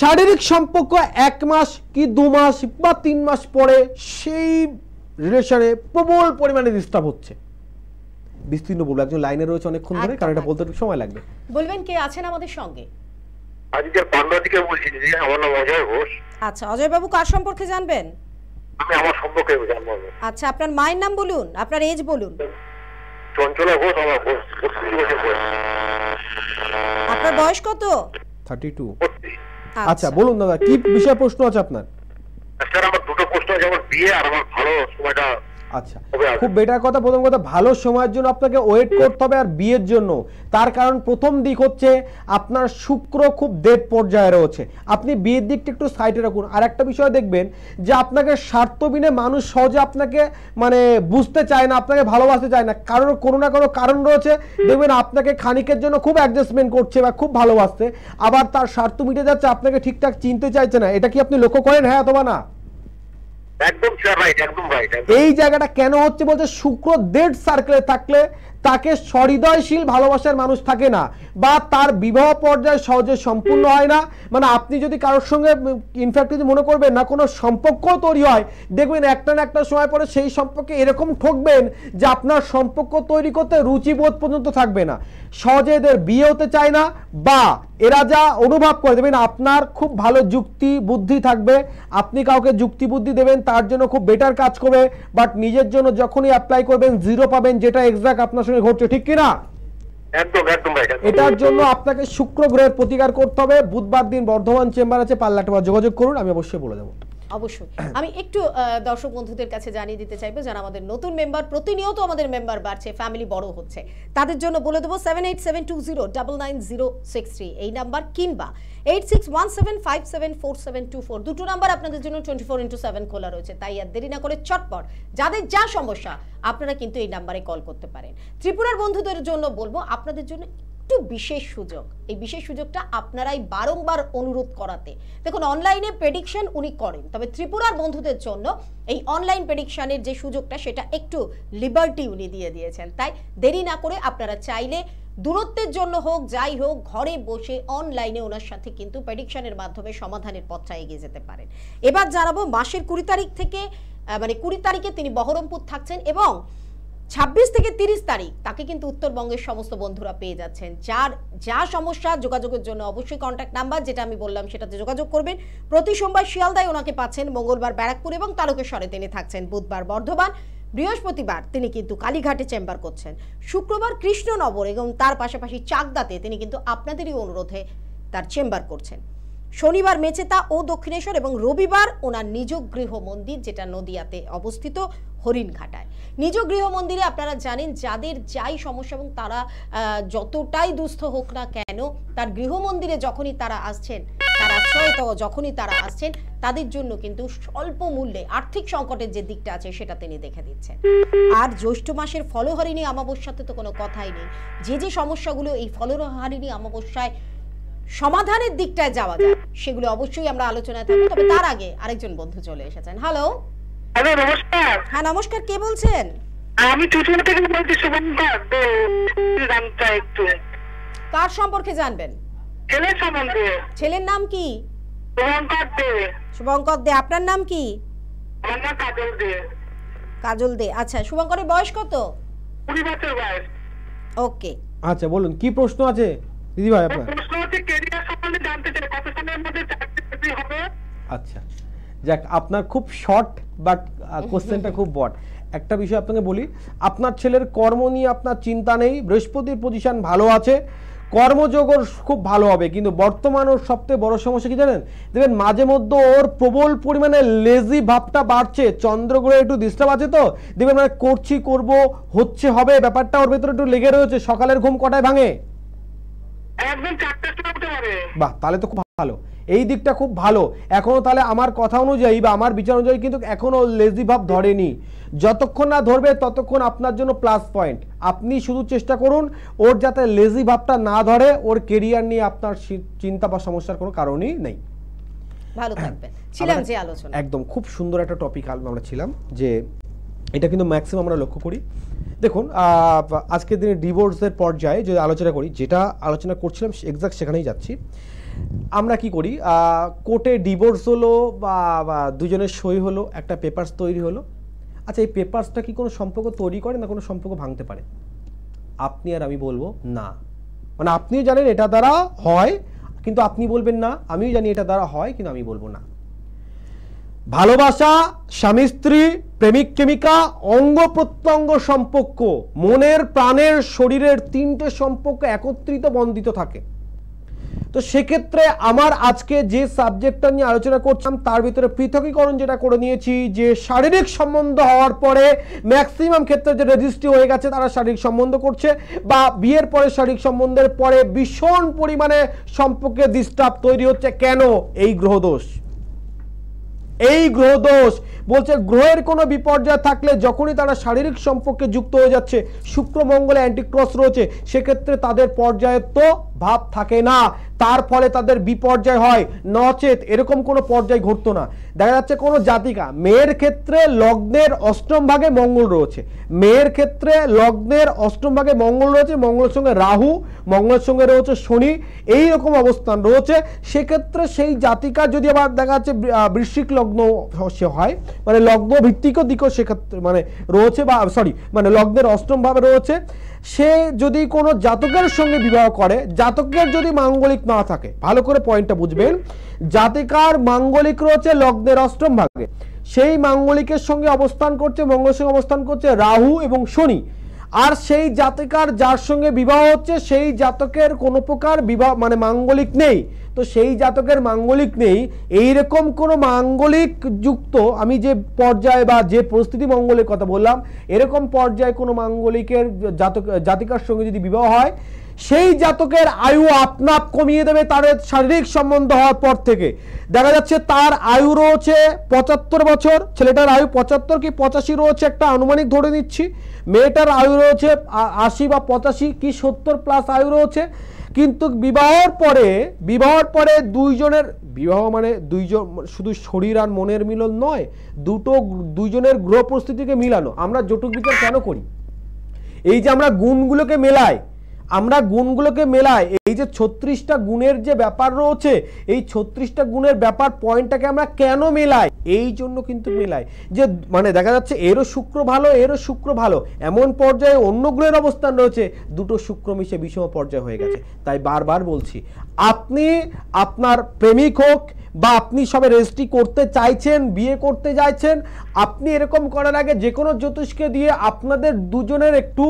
শারীরিক সম্পর্ক 1 মাস কি 2 মাস বা 3 মাস পরে সেই রিলেশনে প্রবল পরিমাণে ডিস্টার্ব হচ্ছে। বিস্তীর্ণ বলবো, একজন লাইনে রয়েছে অনেকক্ষণ ধরে, কারণ এটা বলতে একটু সময় লাগবে। বলবেন কে আছেন আমাদের সঙ্গে? আজকে পান্ডা থেকে বলছি, আমার নাম অজয় ঘোষ। আচ্ছা অজয় বাবু, কার সম্পর্কে জানবেন? আমি আমার সম্পর্কে জানবো। আচ্ছা আপনার মায়ের নাম বলুন, আপনার এজ বলুন। চঞ্চলা ঘোষ, আমার ঘোষ, 35 বছর বয়স। আপনার বয়স কত? 32। আচ্ছা বলুন দাদা, কি বিষয়ে প্রশ্ন আছে আপনার? স্যার আমার দুটো প্রশ্ন আছে, আমার বিয়ে আর আমার ভালো সময়টা। আচ্ছা, খুব বেটার কথা। প্রথম কথা, ভালো সময়ের জন্য আপনাকে ওয়েট করতে হবে, আর বিয়ের জন্য তার কারণ প্রথম দিক হচ্ছে আপনার শুক্র খুব ডেড পর্যায়ে রয়েছে। আপনি বিয়ের দিকটা একটু সাইডে রাখুন। আর একটা বিষয় দেখবেন যে আপনাকে স্বার্থবিনে মানুষ সহজে আপনাকে মানে বুঝতে চায় না, আপনাকে ভালোবাসতে চায় না, কারণ কোনো না কোনো কারণ রয়েছে। দেখবেন আপনাকে খানিকের জন্য খুব অ্যাডজাস্টমেন্ট করছে বা খুব ভালোবাসতে, আবার তার স্বার্থ মিটে যাচ্ছে, আপনাকে ঠিকঠাক চিনতে চাইছে না। এটা কি আপনি লক্ষ্য করেন? হ্যাঁ অথবা না? একদম স্যার, রাইট, একদম রাইট। এই জায়গাটা কেন হচ্ছে বলছে, শুক্র ডেড সার্কেলে থাকলে তাকে সহৃদয়শীল ভালোবাসার মানুষ থাকে না, বা তার বিবাহ পর্যায়ে সহজে সম্পূর্ণ হয় না। মানে আপনি যদি কারোর সঙ্গে ইনফ্যাক্ট যদি মনে করবেন না কোনো সম্পর্ক তৈরি হয়, দেখবেন একটা না একটা সময় পরে সেই সম্পর্কে এরকম ঠকবেন যে আপনার সম্পর্ক তৈরি করতে রুচিবোধ পর্যন্ত থাকবে না, সহজে এদের বিয়ে হতে চায় না, বা এরা যা অনুভব করে দেবেন আপনার খুব ভালো যুক্তি বুদ্ধি থাকবে, আপনি কাউকে যুক্তি বুদ্ধি দেবেন তার জন্য খুব বেটার কাজ করবে, বাট নিজের জন্য যখনই অ্যাপ্লাই করবেন জিরো পাবেন, যেটা এক্সাক্ট আপনার সঙ্গে ঘটছে, ঠিক কিনা? একদম একদম রাইট। এটার জন্য আপনাকে শুক্র গ্রহের প্রতিকার করতে হবে। বুধবার দিন বর্ধমান চেম্বার আছে, পাল্লাটা যোগাযোগ করুন, আমি অবশ্যই বলে দেবো। অবশ্যই আমি একটু দর্শক বন্ধুদের কাছে জানিয়ে দিতে চাইবো, যারা আমাদের নতুন মেম্বার, প্রতিনিয়ত আমাদের মেম্বার বাড়ছে, ফ্যামিলি বড় হচ্ছে, তাদের জন্য বলে দেবো 7872099063 এই নাম্বার, কিংবা 8617574724 দুটো নাম্বার আপনাদের জন্য 24x7 খোলা রয়েছে। তাই আর দেরি না করে চটপট যাদের যা সমস্যা আপনারা কিন্তু এই নাম্বারে কল করতে পারেন। ত্রিপুরার বন্ধুদের জন্য বলবো আপনাদের জন্য একটু বিশেষ সুযোগ, এই বিশেষ সুযোগটা আপনারাই বারংবার অনুরোধ করাতে। দেখুন অনলাইনে প্রেডিকশন উনি করেন, তবে ত্রিপুরার বন্ধুদের জন্য এই অনলাইন প্রেডিকশনের যে সুযোগটা সেটা একটু লিবার্টি উনি দিয়ে দিয়েছেন। তাই দেরি না করে আপনারা চাইলে দূরত্বের জন্য হোক যাই হোক, ঘরে বসে অনলাইনে ওনার সাথে কিন্তু প্রেডিকশনের মাধ্যমে সমাধানের পথটা এগিয়ে যেতে পারেন। এবার জানাবো মাসের 20 তারিখ থেকে, মানে 20 তারিখে তিনি বহরমপুর থাকছেন, এবং 26 থেকে 30 তারিখ তাকে কিন্তু উত্তরবঙ্গের সমস্ত বন্ধুরা পেয়ে যাচ্ছেন। যার যা সমস্যা যোগাযোগের জন্য অবশ্যই কন্ট্যাক্ট নাম্বার যেটা আমি বললাম সেটাতে যোগাযোগ করবেন। প্রতি সোমবার শিয়ালদায় ওনাকে পাচ্ছেন, মঙ্গলবার ব্যারাকপুর এবং তারকেশ্বরে তিনি থাকছেন, বুধবার বর্ধমান, বৃহস্পতিবার তিনি কিন্তু কালীঘাটে চেম্বার করছেন, শুক্রবার কৃষ্ণনগর এবং তার পাশাপাশি চাকদাতে তিনি কিন্তু আপনাদেরই অনুরোধে তার চেম্বার করছেন, শনিবার মেচেতা ও দক্ষিণেশ্বর, এবং রবিবার ওনার নিজ গৃহ মন্দির যেটা নদিয়াতে অবস্থিত হরিণঘাটায়। নিজ গৃহ মন্দিরে আপনারা জানেন যাদের যাই সমস্যা এবং তারা যতটাই দুস্থ হোক না কেন, তার গৃহ মন্দিরে যখনই তারা আসছেন, তার আশ্রয় যখনই তারা আসছেন, তাদের জন্য কিন্তু স্বল্প মূল্যে আর্থিক সংকটের যে দিকটা আছে সেটা তিনি দেখে দিচ্ছেন। আর জ্যৈষ্ঠ মাসের ফলহারিণী অমাবস্যাতে তো কোনো কথাই নেই, যে যে সমস্যাগুলো এই ফলহারিণী অমাবস্যায় সমাধানের দিকটায় যাওয়া যায় সেগুলো অবশ্যই আমরা আলোচনায় থাকবো। তবে তার আগে আরেকজন বন্ধু চলে এসেছেন। হ্যালো। হ্যালো, নমস্কার। হ্যাঁ নমস্কার, কে বলছেন? আমি চুচুড়া থেকে বলছি, শুভঙ্কর দে। জানতে একটু কার সম্পর্কে জানবেন? ছেলের সম্বন্ধে। ছেলের নাম কি? শুভঙ্কর দে। শুভঙ্কর দে। আপনার নাম কি? আমার নাম কাজল দে। কাজল দে। আচ্ছা শুভঙ্করের বয়স কত? 20 বছর বয়স। ওকে, আচ্ছা বলুন কি প্রশ্ন আছে দিদি ভাই আপনার? প্রশ্ন হচ্ছে ক্যারিয়ার সম্বন্ধে জানতে চাই, কত সময়ের মধ্যে চাকরি হবে? আচ্ছা যাক, আপনার খুব শর্ট বাট কোশ্চেনটা খুব বড়। একটা বিষয় আপনাকে বলি, আপনার ছেলের কর্ম নিয়ে আপনার চিন্তা নেই, বৃহস্পতির পজিশন ভালো আছে, কর্মযোগ ওর খুব ভালো হবে, কিন্তু বর্তমান ওর সবথেকে বড় সমস্যা কি জানেন? দেখবেন মাঝে মধ্যে ওর প্রবল পরিমাণে লেজি ভাবটা বাড়ছে, চন্দ্রগ্রহে একটু ডিস্টার্ব আছে, তো দেখবেন মানে করছি করব হচ্ছে হবে ব্যাপারটা ওর ভেতরে একটু লেগে রয়েছে। সকালের ঘুম কটায় ভাঙে? একদম 4টার সময় উঠে পারে। বাহ, তাহলে তো খুব ভালো, এই দিকটা খুব ভালো। এখনো তাহলে আমার কথা অনুযায়ী বা আমার বিচার অনুযায়ী কিন্তু এখনো লেজি ভাব ধরেনি। যতক্ষণ না ধরবে ততক্ষণ আপনার জন্য প্লাস পয়েন্ট। আপনি শুধু চেষ্টা করুন ওর যাতে লেজি ভাবটা না ধরে, ওর কেরিয়ার নিয়ে আপনার চিন্তা বা সমস্যার কোনো কারণই নেই। ভালো থাকবেন। ছিলাম যে আলোচনা, একদম খুব সুন্দর একটা টপিক আমরা ছিলাম, যে এটা কিন্তু ম্যাক্সিমাম আমরা লক্ষ্য করি। দেখুন আজকের দিনে ডিভোর্সের পর্যায়ে যদি আলোচনা করি, যেটা আলোচনা করছিলাম এক্সাক্ট সেখানেই যাচ্ছি। আমরা কি করি, কোর্টে ডিভোর্স হলো বা দুজনের সই হলো, একটা পেপারস তৈরি হলো। আচ্ছা, এই পেপারসটা কি কোনো সম্পর্ক তৈরি করে না কোনো সম্পর্ক ভাঙতে পারে? আপনি আর আমি বলবো না। মানে আপনিও জানেন এটা দ্বারা হয়, কিন্তু আপনি বলবেন না। আমিও জানি এটা দ্বারা হয়, কিন্তু আমি বলবো না। ভালোবাসা, স্বামী স্ত্রী, প্রেমিক প্রেমিকা, অঙ্গ প্রত্যঙ্গ সম্পর্ক, মনের প্রাণের শরীরের তিনটে সম্পর্ক একত্রিত বন্ধিত থাকে। তো সেক্ষেত্রে আমার আজকে যে সাবজেক্টটা নিয়ে আলোচনা করছিলাম তার ভিতরে পৃথকীকরণ যেটা করে নিয়েছি, যে শারীরিক সম্বন্ধ হওয়ার পরে ম্যাক্সিমাম ক্ষেত্রে যে রেজিস্ট্রি হয়ে গেছে তারা শারীরিক সম্বন্ধ করছে, বা বিয়ের পরে শারীরিক সম্বন্ধের পরে ভীষণ পরিমাণে সম্পর্কে ডিস্টার্ব তৈরি হচ্ছে। কেন? এই গ্রহদোষ। এই গ্রহদোষ বলছে গ্রহের কোনো বিপর্যয় থাকলে যখনই তারা শারীরিক সম্পর্কে যুক্ত হয়ে যাচ্ছে, শুক্র মঙ্গলে অ্যান্টিক্রস রয়েছে, সেক্ষেত্রে তাদের পর্যায়ের তো ভাব থাকে না, তার ফলে তাদের বিপর্যয় হয়। নচেত এরকম কোনো পর্যায় ঘটতো না। দেখা যাচ্ছে কোনো জাতিকা, মেয়ের ক্ষেত্রে লগ্নের অষ্টম ভাগে মঙ্গল রয়েছে, মেয়ের ক্ষেত্রে লগ্নের অষ্টম ভাগে মঙ্গল রয়েছে, মঙ্গলের সঙ্গে রাহু, মঙ্গলের সঙ্গে রয়েছে শনি, এই রকম অবস্থান রয়েছে। সেক্ষেত্রে সেই জাতিকা যদি আবার দেখা যাচ্ছে বৃশ্চিক লগ্ন সে হয়, মানে লগ্ন ভিত্তিক দিকও সেক্ষেত্রে মানে রয়েছে, বা মানে লগ্নের অষ্টম ভাবে রয়েছে, সে যদি কোনো জাতকের সঙ্গে বিবাহ করে, জাতকের যদি মাঙ্গলিক না থাকে, ভালো করে পয়েন্টটা বুঝবেন, জাতিকার মাঙ্গলিক রয়েছে লগ্নের অষ্টম ভাগে, সেই মাঙ্গলিকের সঙ্গে অবস্থান করছে, মঙ্গলের সঙ্গে অবস্থান করছে রাহু এবং শনি, আর সেই জাতিকার যার সঙ্গে বিবাহ হচ্ছে সেই জাতকের কোনো প্রকার বিবাহ মানে মাঙ্গলিক নেই। তো সেই জাতকের মাঙ্গলিক নেই, এইরকম কোনো মাঙ্গলিক যুক্ত, আমি যে পর্যায়ে বা যে পরিস্থিতি মঙ্গলের কথা বললাম, এরকম পর্যায়ে কোনো মাঙ্গলিকের জাতিকার সঙ্গে যদি বিবাহ হয়, সেই জাতকের আয়ু আপনাপ কমিয়ে দেবে তার শারীরিক সম্বন্ধ হওয়ার পর থেকে। দেখা যাচ্ছে তার আয়ু রয়েছে 75 বছর, ছেলেটার আয়ু 75 কি 85 রয়েছে, একটা আনুমানিক ধরে নিচ্ছি। মেয়েটার আয়ু রয়েছে 80 বা 85 কি 70 প্লাস আয়ু রয়েছে। কিন্তু বিবাহের পরে দুইজনের বিবাহ মানে দুইজন শুধু শরীর আর মনের মিলন নয়, দুইজনের গ্রহ পরিস্থিতিকে মিলানো। আমরা জটুক বিচার কেন করি? এই যে আমরা গুণগুলোকে মেলাই, এই যে 36টা গুণের যে ব্যাপার রয়েছে, এই 36টা গুণের ব্যাপার পয়েন্টটাকে আমরা কেন মেলাই? এই জন্য কিন্তু মেলাই যে মানে দেখা যাচ্ছে এরও শুক্র ভালো, এমন পর্যায়ে অন্য গ্রহের অবস্থান রয়েছে, দুটো শুক্র মিশে বিষম পর্যায়ে হয়ে গেছে। তাই বারবার বলছি, আপনি আপনার প্রেমিক হোক বা আপনি সবে রেজিস্ট্রি করতে চাইছেন, বিয়ে করতে চাইছেন, আপনি এরকম করার আগে যে কোনো জ্যোতিষকে দিয়ে আপনাদের দুজনের একটু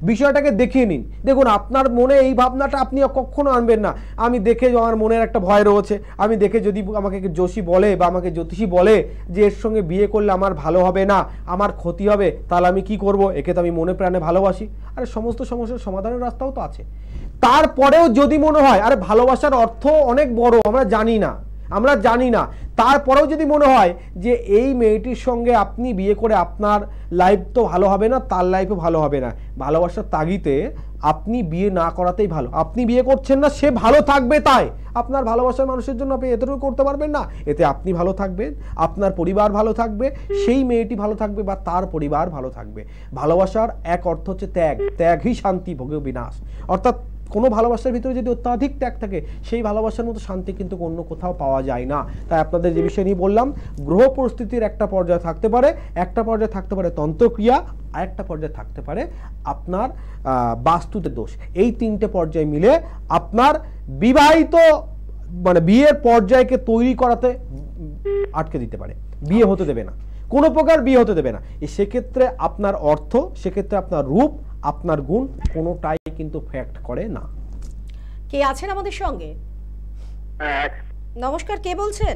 বিষয়টাকে দেখিয়ে নিন। দেখুন আপনার মনে এই ভাবনাটা আপনি কখনো আনবেন না, আমি দেখে আমার মনের একটা ভয় রয়েছে, আমি দেখে যদি আমাকে যোশী বলে বা আমাকে জ্যোতিষী বলে যে এর সঙ্গে বিয়ে করলে আমার ভালো হবে না, আমার ক্ষতি হবে, তাহলে আমি কি করব? একে তো আমি মনে প্রাণে ভালোবাসি। আরে সমস্ত সমস্যার সমাধানের রাস্তাও তো আছে। তারপরেও যদি মনে হয় আরে ভালোবাসার অর্থ অনেক বড়, আমরা জানি না, তারপরেও যদি মনে হয় যে এই মেয়েটির সঙ্গে আপনি বিয়ে করে আপনার লাইফ তো ভালো হবে না, তার লাইফও ভালো হবে না, ভালোবাসার তাগিদে আপনি বিয়ে না করাতেই ভালো। আপনি বিয়ে করছেন না, সে ভালো থাকবে, তাই আপনার ভালোবাসার মানুষের জন্য আপনি এতটুকু করতে পারবেন না? এতে আপনি ভালো থাকবেন, আপনার পরিবার ভালো থাকবে, সেই মেয়েটি ভালো থাকবে বা তার পরিবার ভালো থাকবে। ভালোবাসার এক অর্থ হচ্ছে ত্যাগই শান্তি ভোগে বিনাশ। অর্থাৎ কোনো ভালোবাসার ভিতরে যদি অত্যাধিক ত্যাগ থাকে, সেই ভালোবাসার মতো শান্তি কিন্তু অন্য কোথাও পাওয়া যায় না। তাই আপনাদের যে বিষয় নিয়ে বললাম, গ্রহ পরিস্থিতির একটা পর্যায়ে থাকতে পারে তন্ত্রক্রিয়া, আর একটা পর্যায়ে থাকতে পারে আপনার বাস্তুতে দোষ। এই তিনটে পর্যায়ে মিলে আপনার বিবাহিত মানে বিয়ের পর্যায়কে তৈরি করাতে আটকে দিতে পারে, বিয়ে হতে দেবে না, কোনো প্রকার বিয়ে হতে দেবে না। সেক্ষেত্রে আপনার অর্থ, সেক্ষেত্রে আপনার রূপ, আপনার গুণ কোনোটাই কিন্তু ফ্যাক্ট করে না। কে আছেন আমাদের সঙ্গে? নমস্কার, কে বলছেন?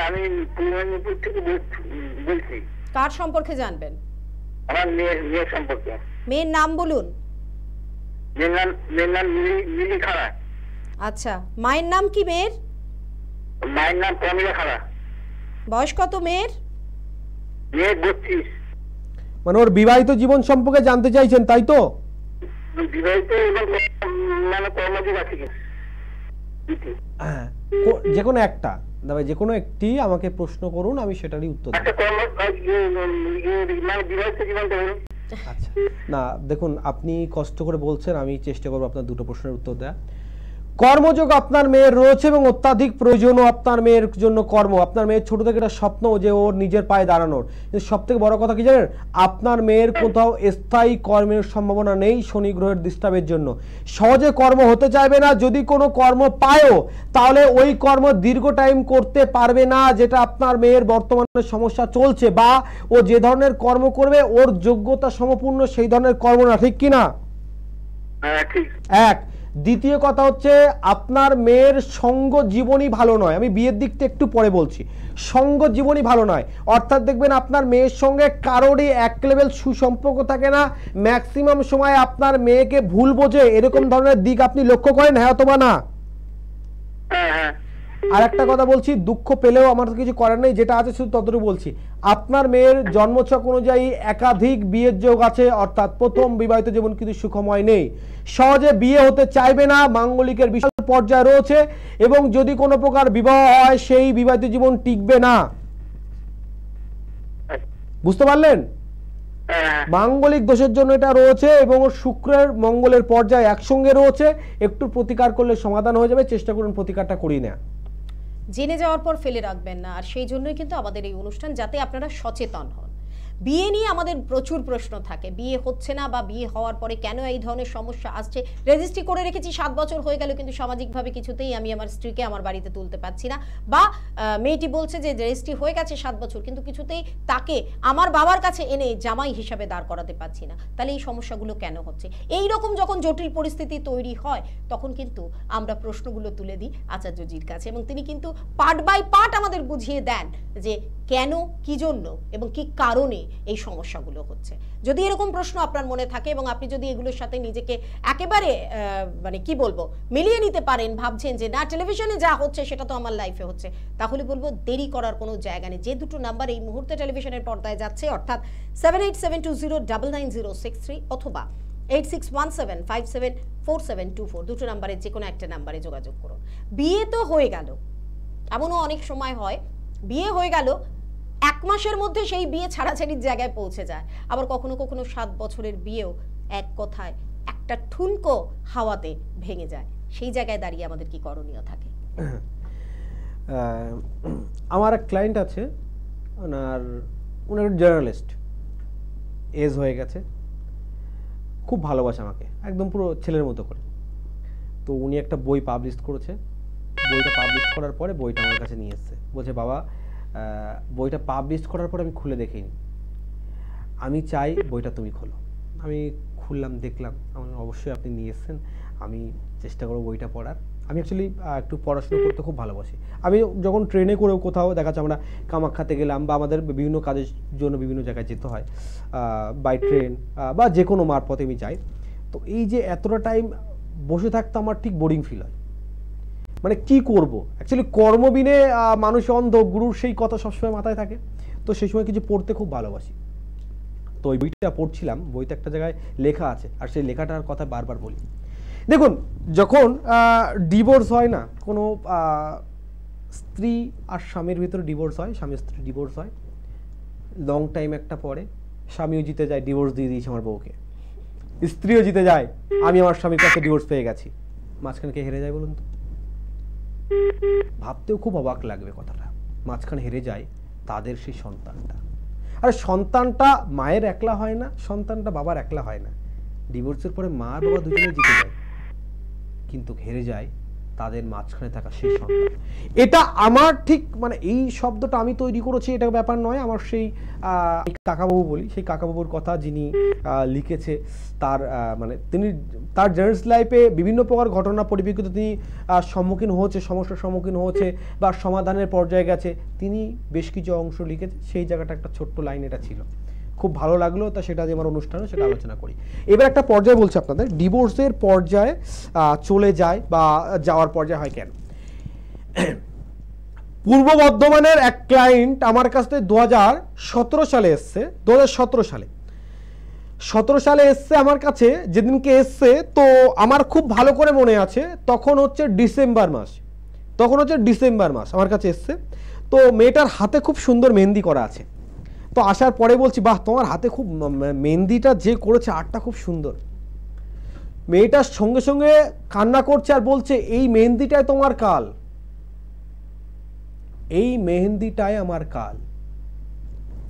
আমি পূর্বমেদিনীপুর থেকে বলছি। কার সম্পর্কে জানবেন? আমার মেয়ের সম্পর্কে। মেয়ের নাম বলুন। মেয়ের নাম মিলি খাড়া। আচ্ছা, মায়ের নাম কি মেয়ের? মায়ের নাম কমিলা খাড়া। বয়স কত মেয়ের? মেয়ের 32। মানে ওর বিবাহিত জীবন সম্পর্কে জানতে চাইছেন, তাই তো? বিবাহিত এবং মানে কর্মজীব আছে কি? হ্যাঁ, যে কোনো একটা দাদা, যে কোনো একটি আমাকে প্রশ্ন করুন, আমি সেটারই উত্তর দেব। একটা মানে বিবাহিত জীবনটা বলুন। আচ্ছা, না দেখুন, আপনি কষ্ট করে বলছেন, আমি চেষ্টা করবো আপনার দুটো প্রশ্নের উত্তর দেওয়া। কর্মযোগ আপনার মেয়ের রয়েছে এবং অত্যাধিক প্রয়োজনও আপনার মেয়ের জন্য কর্ম। আপনার মেয়ের ছোট থেকে একটা স্বপ্ন যে ওর নিজের পায়ে দাঁড়ানোর। কিন্তু সব থেকে বড় কথা কি জানেন, আপনার মেয়ের কোথাও স্থায়ী কর্মের সম্ভাবনা নেই শনি গ্রহের ডিস্টার্বের জন্য। সহজে কর্ম হতে চাইবে না, যদি কোনো কর্ম পায়ও তাহলে ওই কর্ম দীর্ঘ টাইম করতে পারবে না, যেটা আপনার মেয়ের বর্তমানে সমস্যা চলছে, বা ও যে ধরনের কর্ম করবে ওর যোগ্যতা সমপূর্ণ সেই ধরনের কর্ম না, ঠিক কিনা? এক। দ্বিতীয় কথা হচ্ছে, আপনার মেয়ের সঙ্গ জীবনই ভালো নয়। আমি বিয়ের দিকটা একটু পরে বলছি। সঙ্গ জীবনই ভালো নয়, অর্থাৎ দেখবেন আপনার মেয়ের সঙ্গে কারোরই এক লেভেল সুসম্পর্ক থাকে না। ম্যাক্সিমাম সময় আপনার মেয়েকে ভুল বোঝে, এরকম ধরনের দিক আপনি লক্ষ্য করেন, হ্যাঁ অথবা না? আর একটা কথা বলছি, দুঃখ পেলেও আমার কিছু করার নেই, যেটা আছে শুধু ততটুকু বলছি। আপনার মেয়ের জন্মছক অনুযায়ী একাধিক বিয়ের যোগ আছে, অর্থাৎ প্রথম বিবাহিত জীবন কিন্তু সুখময় নেই। সহজে বিয়ে হতে চাইবে না, মাঙ্গলিকের বিশাল পর্যায়ে রয়েছে, এবং যদি কোনো প্রকার বিবাহ হয় সেই বিবাহিত জীবন টিকবে না। বুঝতে পারলেন? মাঙ্গলিক দোষের জন্য এটা রয়েছে, এবং শুক্রের মঙ্গলের পর্যায়ে একসঙ্গে রয়েছে। একটু প্রতিকার করলে সমাধান হয়ে যাবে, চেষ্টা করুন প্রতিকারটা করিয়ে নেওয়া। জেনে যাওয়ার পর ফেলে রাখবেন না, আর সেই জন্যই কিন্তু আমাদের এই অনুষ্ঠান, যাতে আপনারা সচেতন হন। বিয়ে নিয়ে আমাদের প্রচুর প্রশ্ন থাকে, বিয়ে হচ্ছে না বা বিয়ে হওয়ার পরে কেন এই ধরনের সমস্যা আসছে। রেজিস্ট্রি করে রেখেছি 7 বছর হয়ে গেল, কিন্তু সামাজিকভাবে কিছুতেই আমি আমার স্ত্রীকে আমার বাড়িতে তুলতে পারছি না, বা মেয়েটি বলছে যে রেজিস্ট্রি হয়ে গেছে 7 বছর, কিন্তু কিছুতেই তাকে আমার বাবার কাছে এনে জামাই হিসাবে দাঁড় করাতে পারছি না। তাহলে এই সমস্যাগুলো কেন হচ্ছে? এই রকম যখন জটিল পরিস্থিতি তৈরি হয়, তখন কিন্তু আমরা প্রশ্নগুলো তুলে দিই আচার্যজির কাছে, এবং তিনি কিন্তু পার্ট বাই পার্ট আমাদের বুঝিয়ে দেন যে কেন, কি জন্য এবং কি কারণে এই সমস্যাগুলো হচ্ছে। যদি এরকম প্রশ্ন আপনার মনে থাকে এবং আপনি যদি এগুলোর সাথে নিজেকে একেবারে মানে কি বলবো মিলিয়ে নিতে পারেন, ভাবছেন যে না টেলিভিশনে যা হচ্ছে সেটা তো আমার লাইফে হচ্ছে, তাহলে বলবো দেরি করার কোনো জায়গা নেই। যে দুটো নাম্বার এই মুহূর্তে টেলিভিশনের পর্দায় যাচ্ছে, অর্থাৎ 7872090663 অথবা 8617574724 দুটো নাম্বারের যে কোনো একটা নাম্বারে যোগাযোগ করুন। বিয়ে তো হয়ে গেল, এমনও অনেক সময় হয় বিয়ে হয়ে গেল 1 মাসের মধ্যে সেই বিয়ে ছাড়াছাড়ির জায়গায় পৌঁছে যায়। আবার কখনো কখনো 7 বছরের বিয়েও এক কথায় একটা ঠুনকো হাওয়াতে ভেঙে যায়। সেই জায়গায় দাঁড়িয়ে আমাদের কি করণীয় থাকে? আমার এক ক্লায়েন্ট আছে, উনার জার্নালিস্ট, এজ হয়ে গেছে, খুব ভালোবাসে আমাকে, একদম পুরো ছেলের মতো করে। তো উনি একটা বই পাবলিশ করেছে। বইটা পাবলিশ করার পরে বইটা আমার কাছে নিয়ে এসছে, বলছে বাবা বইটা পাবলিশ করার পরে আমি খুলে দেখিনি, আমি চাই বইটা তুমি খোলো। আমি খুললাম, দেখলাম, অবশ্যই আপনি নিয়ে এসছেন, আমি চেষ্টা করবো বইটা পড়ার। আমি অ্যাকচুয়ালি একটু পড়াশোনা করতে খুব ভালোবাসি। আমি যখন ট্রেনে করেও কোথাও দেখা যাচ্ছে, আমরা কামাখ্যাতে গেলাম বা আমাদের বিভিন্ন কাজের জন্য বিভিন্ন জায়গায় যেতে হয় বাই ট্রেন বা যে কোনো মারপথে আমি যাই, তো এই যে এতটা টাইম বসে থাকতে আমার ঠিক বোরিং ফিল হয়। মানে কি করব, অ্যাকচুয়ালি কর্মবিনে মানুষ অন্ধ, গুরুর সেই কথা সবসময় মাথায় থাকে। তো সেই সময় কিছু পড়তে খুব ভালোবাসি। তো ওই বইটা পড়ছিলাম, বইতে একটা জায়গায় লেখা আছে, আর সেই লেখাটার কথা বারবার বলি। দেখুন, যখন ডিভোর্স হয় না, কোনো স্ত্রী আর স্বামীর ভিতরে ডিভোর্স হয়, স্বামী স্ত্রী ডিভোর্স হয়, লং টাইম একটা পরে স্বামীও জিতে যায়, ডিভোর্স দিয়ে দিয়েছে আমার বউকে, স্ত্রীও জিতে যায়, আমি আমার স্বামীর কাছে ডিভোর্স পেয়ে গেছি। মাঝখানে কে হেরে যায় বলুন তো? ভাবতেও খুব অবাক লাগবে কথাটা। মাঝখানে হেরে যায় তাদের সেই সন্তানটা। আর সন্তানটা মায়ের একলা হয় না, সন্তানটা বাবার একলা হয় না। ডিভোর্সের পরে মা আর বাবা দুজনেই জিতে যায়, কিন্তু হেরে যায় তাদের মাঝখানে থাকা সেই সন্তান। এটা আমার ঠিক মানে এই শব্দটা আমি তৈরি করেছি এটা ব্যাপার নয়। আমার সেই কাকাবাবু বলি, সেই কাকাবাবুর কথা যিনি লিখেছে, তার মানে তিনি তার জার্নালিস্ট লাইফে বিভিন্ন প্রকার ঘটনা পরিপ্রেক্ষিতে তিনি সম্মুখীন হয়েছে, সমস্যার সম্মুখীন হয়েছে বা সমাধানের পর্যায়ে গেছে, তিনি বেশ কিছু অংশ লিখেছে। সেই জায়গাটা একটা ছোট্ট লাইন এটা ছিল। খুব ভালো লাগলো, তা সেটা যে আমার অনুষ্ঠানে সেটা আলোচনা করি। এবার একটা পর্যায়ে বলছি আপনাদের, ডিভোর্সের পর্যায়ে চলে যায় বা যাওয়ার পর্যায়ে হয় কেন। পূর্ব বর্ধমানের এক ক্লায়েন্ট আমার কাছ থেকে 2017 সালে এসছে, 2017 সালে এসছে আমার কাছে। যেদিনকে এসছে তো আমার খুব ভালো করে মনে আছে, তখন হচ্ছে ডিসেম্বর মাস আমার কাছে এসছে। তো মেয়েটার হাতে খুব সুন্দর মেহেন্দি করা আছে। তো আসার পরে বলছি, বাহ তোমার হাতে খুব মেহেন্দিটা যে করেছে আর্টটা খুব সুন্দর। মেয়েটার সঙ্গে সঙ্গে কান্না করছে আর বলছে, এই মেহেন্দিটাই তোমার কাল, এই মেহেন্দিটাই আমার কাল।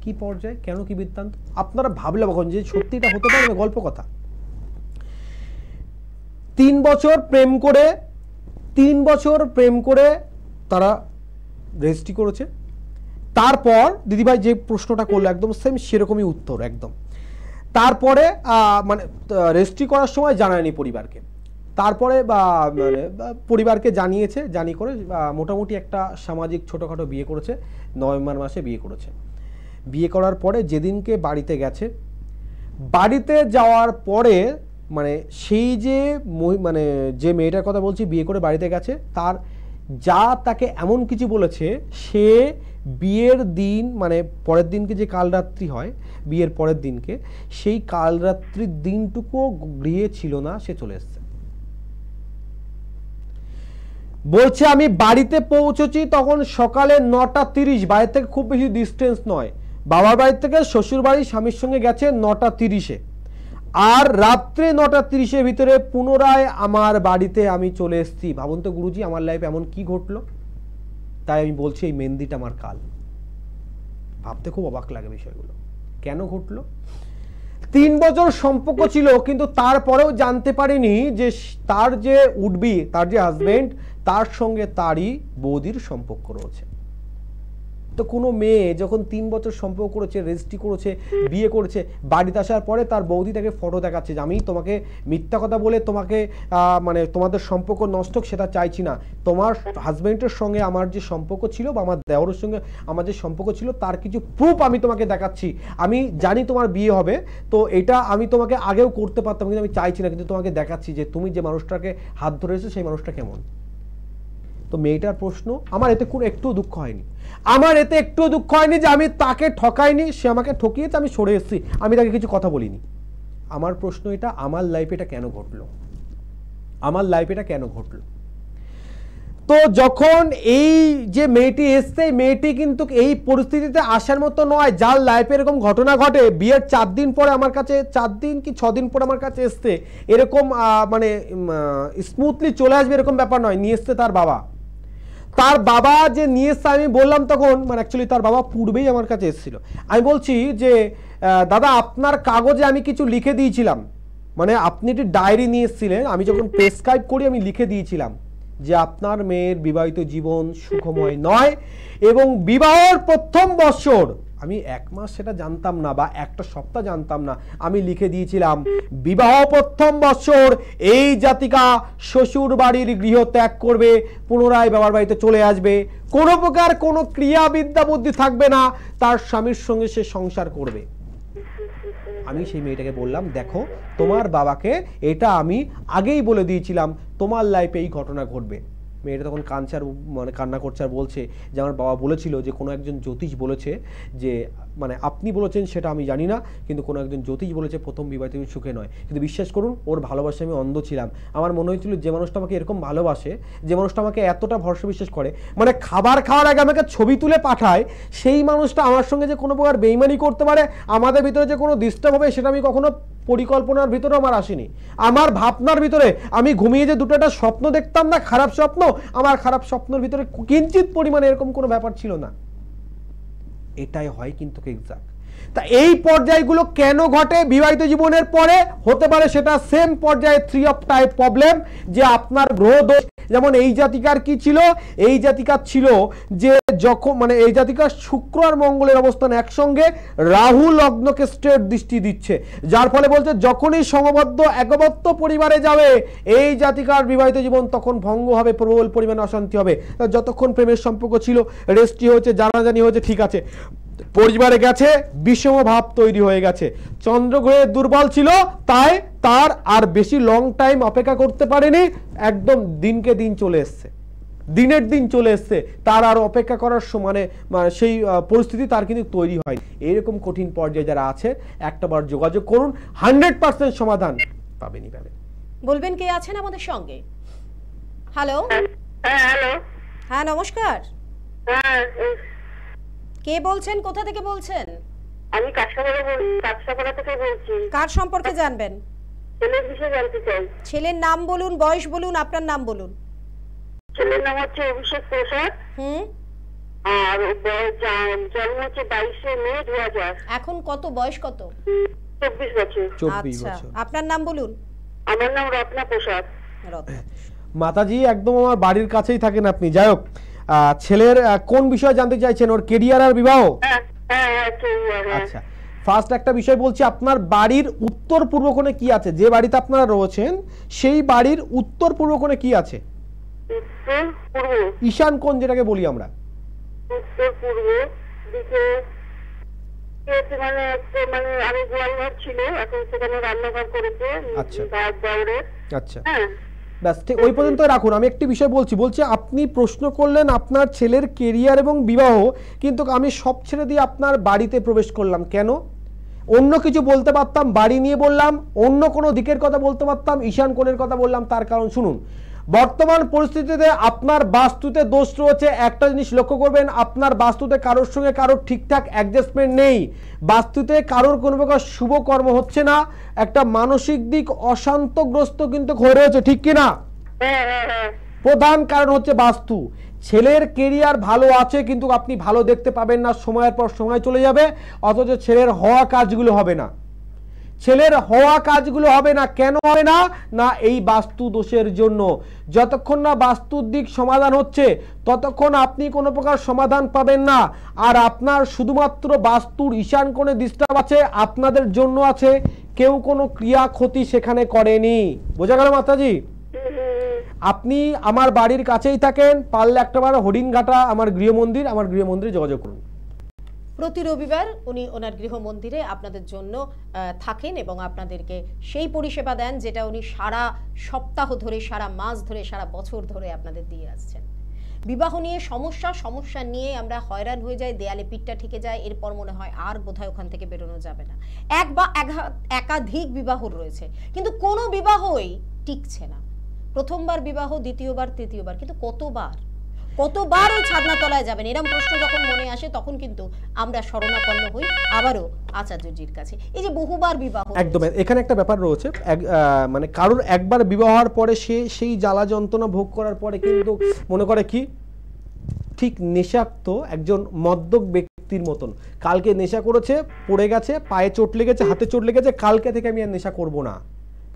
কি পর্যায়ে, কেন, কি বৃত্তান্ত আপনারা ভাবলে কখন যে সত্যিটা হতে পারে গল্প কথা। 3 বছর প্রেম করে তারা রেজিস্ট্রি করেছে। তারপর দিদিভাই যে প্রশ্নটা করলো একদম সেম সেরকমই উত্তর একদম। তারপরে মানে রেজিস্ট্রি করার সময় জানায়নি পরিবারকে, তারপরে মানে পরিবারকে জানিয়েছে, করে মোটামুটি একটা সামাজিক ছোটোখাটো বিয়ে করেছে, নভেম্বর মাসে বিয়ে করেছে। বিয়ে করার পরে যেদিনকে বাড়িতে গেছে, বাড়িতে যাওয়ার পরে মানে সেই যে মানে যে মেয়েটার কথা বলছি বিয়ে করে বাড়িতে গেছে, তার যা তাকে এমন কিছু বলেছে, সে বিয়ের দিন মানে পরের দিনকে যে কালরাত্রি হয়, বিয়ের পরের দিনকে, সেই কালরাত্রির দিনটুকু গৃহে ছিল না, সে চলে এসছে। বলছে আমি বাড়িতে পৌঁছেছি তখন সকালে 9:30, বাড়ি থেকে খুব বেশি ডিস্টেন্স নয়, বাবার বাড়ি থেকে শ্বশুর বাড়ি স্বামীর সঙ্গে গেছে 9:30, আর রাত্রে 9:30 ভিতরে পুনরায় আমার বাড়িতে আমি চলে এসেছি। ভাবুন তো গুরুজি, আমার লাইফে এমন কি ঘটলো। তাই আমি বলছি এই মেহেন্দিটা আমার কাল। ভাবতে খুব অবাক লাগে বিষয়গুলো, কেন ঘটলো। 3 বছর সম্পর্ক ছিল, কিন্তু তারপরেও জানতে পারিনি যে তার যে উডবি, তার যে হাজবেন্ড, তার সঙ্গে তারই বৌদির সম্পর্ক রয়েছে। তো কোনো মেয়ে যখন 3 বছর সম্পর্ক করেছে, রেজিস্ট্রি করেছে, বিয়ে করেছে, বাড়িতে আসার পরে তার বৌদি তাকে ফটো দেখাচ্ছে যে আমি তোমাকে মিথ্যা কথা বলে তোমাকে মানে তোমাদের সম্পর্ক নষ্ট হোক সেটা চাইছি না, তোমার হাজব্যান্ডের সঙ্গে আমার যে সম্পর্ক ছিল বা আমার দেওরের সঙ্গে আমার যে সম্পর্ক ছিল তার কিছু প্রুফ আমি তোমাকে দেখাচ্ছি। আমি জানি তোমার বিয়ে হবে, তো এটা আমি তোমাকে আগেও করতে পারতাম, কিন্তু আমি চাইছি না, কিন্তু তোমাকে দেখাচ্ছি যে তুমি যে মানুষটাকে হাত ধরেছো সেই মানুষটা কেমন। তো মেয়েটার প্রশ্ন, আমার এতে কোনো একটু দুঃখ হয়নি, যে আমি তাকে ঠকাইনি, সে আমাকে ঠকিয়েছে, আমি সরে এসেছি, আমি তাকে কিছু কথা বলিনি। আমার প্রশ্ন এটা, আমার লাইফে এটা কেন ঘটলো। তো যখন এই যে মেয়েটি এসছে, মেয়েটি কিন্তু এই পরিস্থিতিতে আসার মতো নয়, যার লাইফে এরকম ঘটনা ঘটে। বিয়ের 4 দিন পরে আমার কাছে, 4 দিন কি 6 দিন পরে আমার কাছে এসছে, এরকম মানে স্মুথলি চলে আসবে এরকম ব্যাপার নয়। নিয়ে এসছে তার বাবা যে নিয়ে এসছে, আমি বললাম তখন মানে অ্যাকচুয়ালি তার বাবা পূর্বেই আমার কাছে এসেছিল। আমি বলছি যে দাদা আপনার কাগজে আমি কিছু লিখে দিয়েছিলাম, মানে আপনি একটি ডায়েরি নিয়ে এসেছিলেন, আমি যখন প্রেসক্রাইব করি আমি লিখে দিয়েছিলাম যে আপনার মেয়ের বিবাহিত জীবন সুখময় নয়, এবং বিবাহের প্রথম বছর, আমি 1 মাস সেটা জানতাম না বা 1টা সপ্তাহ জানতাম না, আমি লিখে দিয়েছিলাম বিবাহ প্রথম বছর এই জাতিকা শ্বশুর বাড়ির গৃহ ত্যাগ করবে, পুনরায় বাবার বাড়িতে চলে আসবে, কোনো প্রকার কোনো ক্রিয়া বিদ্যা বুদ্ধি থাকবে না, তার স্বামীর সঙ্গে সে সংসার করবে। আমি সেই মেয়েটাকে বললাম, দেখো তোমার বাবাকে এটা আমি আগেই বলে দিয়েছিলাম, তোমার লাইফে এই ঘটনা ঘটবে। মেয়েটা তখন কান্না করছে আর বলছে যে আমার বাবা বলেছিল যে কোনো একজন জ্যোতিষ বলেছে যে, মানে আপনি বলেছেন সেটা আমি জানি না, কিন্তু কোনো একজন জ্যোতিষ বলেছে প্রথম বিবাহিত জীবন সুখে নয়। কিন্তু বিশ্বাস করুন, ওর ভালোবাসা আমি অন্ধ ছিলাম। আমার মনে হয়েছিল যে মানুষটা আমাকে এরকম ভালোবাসে, যে মানুষটা আমাকে এতটা ভরসা বিশ্বাস করে, মানে খাবার খাওয়ার আগে আমাকে ছবি তুলে পাঠায়, সেই মানুষটা আমার সঙ্গে যে কোনো প্রকার বেইমানি করতে পারে, আমাদের ভিতরে যে কোনো ডিস্টার্ব হবে, সেটা আমি কখনো পরিকল্পনার ভিতরে আমার আসেনি। আমার ভাবনার ভিতরে আমি ঘুমিয়ে যে দুটোটা স্বপ্ন দেখতাম না, খারাপ স্বপ্ন, আমার খারাপ স্বপ্নের ভিতরে কিঞ্চিত পরিমাণে এরকম কোনো ব্যাপার ছিল না। এটাই হয় কিন্তু এক্সাক্ট। তা এই পর্যায়গুলো কেন ঘটে বিবাহিত জীবনের পরে? হতে পারে সেটা সেম পর্যায়ে 3 অফ টাইপ প্রবলেম, যে আপনার গ্রহ দোষ। যেমন এই জাতিকার কি ছিল, এই জাতিকার ছিল যে যখন মানে এই জাতিকার শুক্র আর মঙ্গলের অবস্থান একসঙ্গে, রাহু লগ্নকে স্ট্রেট দৃষ্টি দিচ্ছে, যার ফলে বলছে যখনই সমবদ্ধ একবদ্ধ পরিবারে যাবে এই জাতিকার বিবাহিত জীবন তখন ভঙ্গ হবে, প্রবল পরিমাণে অশান্তি হবে। যতক্ষণ প্রেমের সম্পর্ক ছিল, রেস্ট্রি হয়েছে, জানাজানি হয়েছে, ঠিক আছে, পরিবারে গেছে, বিষম ভাব তৈরি হয়ে গেছে। চন্দ্রগ্রহে দুর্বল ছিল, তাই তার আর বেশি লং টাইম অপেক্ষা করতে পারেনি, একদম দিনকে দিন চলে এসছে, দিনের দিন চলে এসছে, তার আর অপেক্ষা করার মানে সেই পরিস্থিতি তার কিন্তু তৈরি হয়। এইরকম কঠিন পর্যায়ে যারা আছে একটাবার যোগাযোগ করুন, 100% সমাধান পাবেনই পাবেন। বলবেন কে আছেন আমাদের সঙ্গে? হ্যালো। হ্যালো। হ্যাঁ নমস্কার, হ্যাঁ, কে বলছেন, কোথা থেকে বলছেন? আমি কাছাপাড়া থেকে বলছি। কার সম্পর্কে জানবেন? ছেলের বিষয়ে জানতে চাই। ছেলের নাম বলুন, বয়স বলুন, আপনার নাম বলুন। ছেলের নাম হচ্ছে অভিষেক প্রসাদ, আর জন্ম হচ্ছে 22শে মে 2000। এখন কত, বয়স কত? 24 বছর। 24 আচ্ছা, বছর। আপনার নাম বলুন। আমার নাম রত্না প্রসাদ। মাতাজি একদম আমার বাড়ির কাছেই থাকেন আপনি। যাই হোক, ছেলের কোন বিষয়ে জানতে চাইছেন, ওর কেরিয়ার আর বিবাহ? আচ্ছা, ফার্স্ট একটা বিষয় বলছি, আপনার বাড়ির উত্তর পূর্ব কোণে কি আছে? যে বাড়িতে আপনারা রয়েছেন সেই বাড়ির উত্তর পূর্ব কোণে কি আছে? উত্তর পূর্ব, ঈশান কোণ যেটাকে বলি আমরা। উত্তর পূর্ব দিকে মানে মানে আগে গোয়ালঘর ছিল, এখন সেখানে রান্নাঘর করেছে। আচ্ছা আচ্ছা, হ্যাঁ ব্যাস ঠিক ওই পর্যন্ত রাখুন। আমি একটি বিষয় বলছি আপনি প্রশ্ন করলেন আপনার ছেলের কেরিয়ার এবং বিবাহ, কিন্তু আমি সব ছেড়ে দিয়ে আপনার বাড়িতে প্রবেশ করলাম কেন? অন্য কিছু বলতে পারতাম, বাড়ি নিয়ে বললাম, অন্য কোনো দিকের কথা বলতে পারতাম, ঈশান কোণের কথা বললাম। তার কারণ শুনুন, বর্তমান পরিস্থিতিতে আপনার বাস্তুতে দোষ রয়েছে। একটা জিনিস লক্ষ্য করবেন, আপনার বাস্তুতে কারোর সঙ্গে কারোর ঠিকঠাক অ্যাডজাস্টমেন্ট নেই, বাস্তুতে কারোর কোনো প্রকার শুভ কর্ম হচ্ছে না, একটা মানসিক দিক অশান্তগ্রস্ত কিন্তু হয়ে রয়েছে, ঠিক কিনা? প্রধান কারণ হচ্ছে বাস্তু। ছেলের কেরিয়ার ভালো আছে, কিন্তু আপনি ভালো দেখতে পাবেন না, সময়ের পর সময় চলে যাবে, অথচ ছেলের হওয়া কাজগুলো হবে না। ছেলের হওয়া কাজগুলো হবে না, কেন হবে না? না এই বাস্তু দোষের জন্য। যতক্ষণ না বাস্তুর দিক সমাধান হচ্ছে ততক্ষণ আপনি কোনো প্রকার সমাধান পাবেন না। আর আপনার শুধুমাত্র বাস্তুর ঈশান কোণে ডিস্টার্ব আছে, আপনাদের জন্য আছে, কেউ কোনো ক্রিয়া ক্ষতি সেখানে করেনি। বোঝা গেল মাতাজি? আপনি আমার বাড়ির কাছেই থাকেন, পারলে একটাবার হরিণঘাটা আমার গৃহমন্দিরে যোগাযোগ করুন। প্রতি রবিবার উনি ওনার গৃহ মন্দিরে আপনাদের জন্য থাকেন এবং আপনাদেরকে সেই পরিষেবা দেন যেটা উনি সারা সপ্তাহ ধরে, সারা মাস ধরে, সারা বছর ধরে আপনাদের দিয়ে আসছেন। বিবাহ নিয়ে সমস্যা নিয়ে আমরা হয়রান হয়ে যাই, দেয়ালে পিঠটা ঠেকে যায়, এরপর মনে হয় আর বোধহয় ওখান থেকে বেরোনো যাবে না। এক বা একাধিক বিবাহ রয়েছে, কিন্তু কোনো বিবাহই টিকছে না। প্রথমবার বিবাহ, দ্বিতীয়বার, তৃতীয়বার, কিন্তু কতবার ওই ছাদনা তলায় যাবেন, এরকম প্রশ্ন যখন মনে আসে তখন কিন্তু আমরা শরণাপন্ন হই আবারও আচার্যজির কাছে। এই যে বহুবার বিবাহ, একদম এখানে একটা ব্যাপার রয়েছে, মানে কারোর একবার বিবাহ হওয়ার পরে সে সেই জ্বালা যন্ত্রণা ভোগ করার পরে কিন্তু মনে করে কি ঠিক নেশাক্ত একজন মদ্যপ ব্যক্তির মতন। কালকে নেশা করেছে, পড়ে গেছে, পায়ে চোট লেগেছে, হাতে চোট লেগেছে, কালকে থেকে আমি আর নেশা করব না,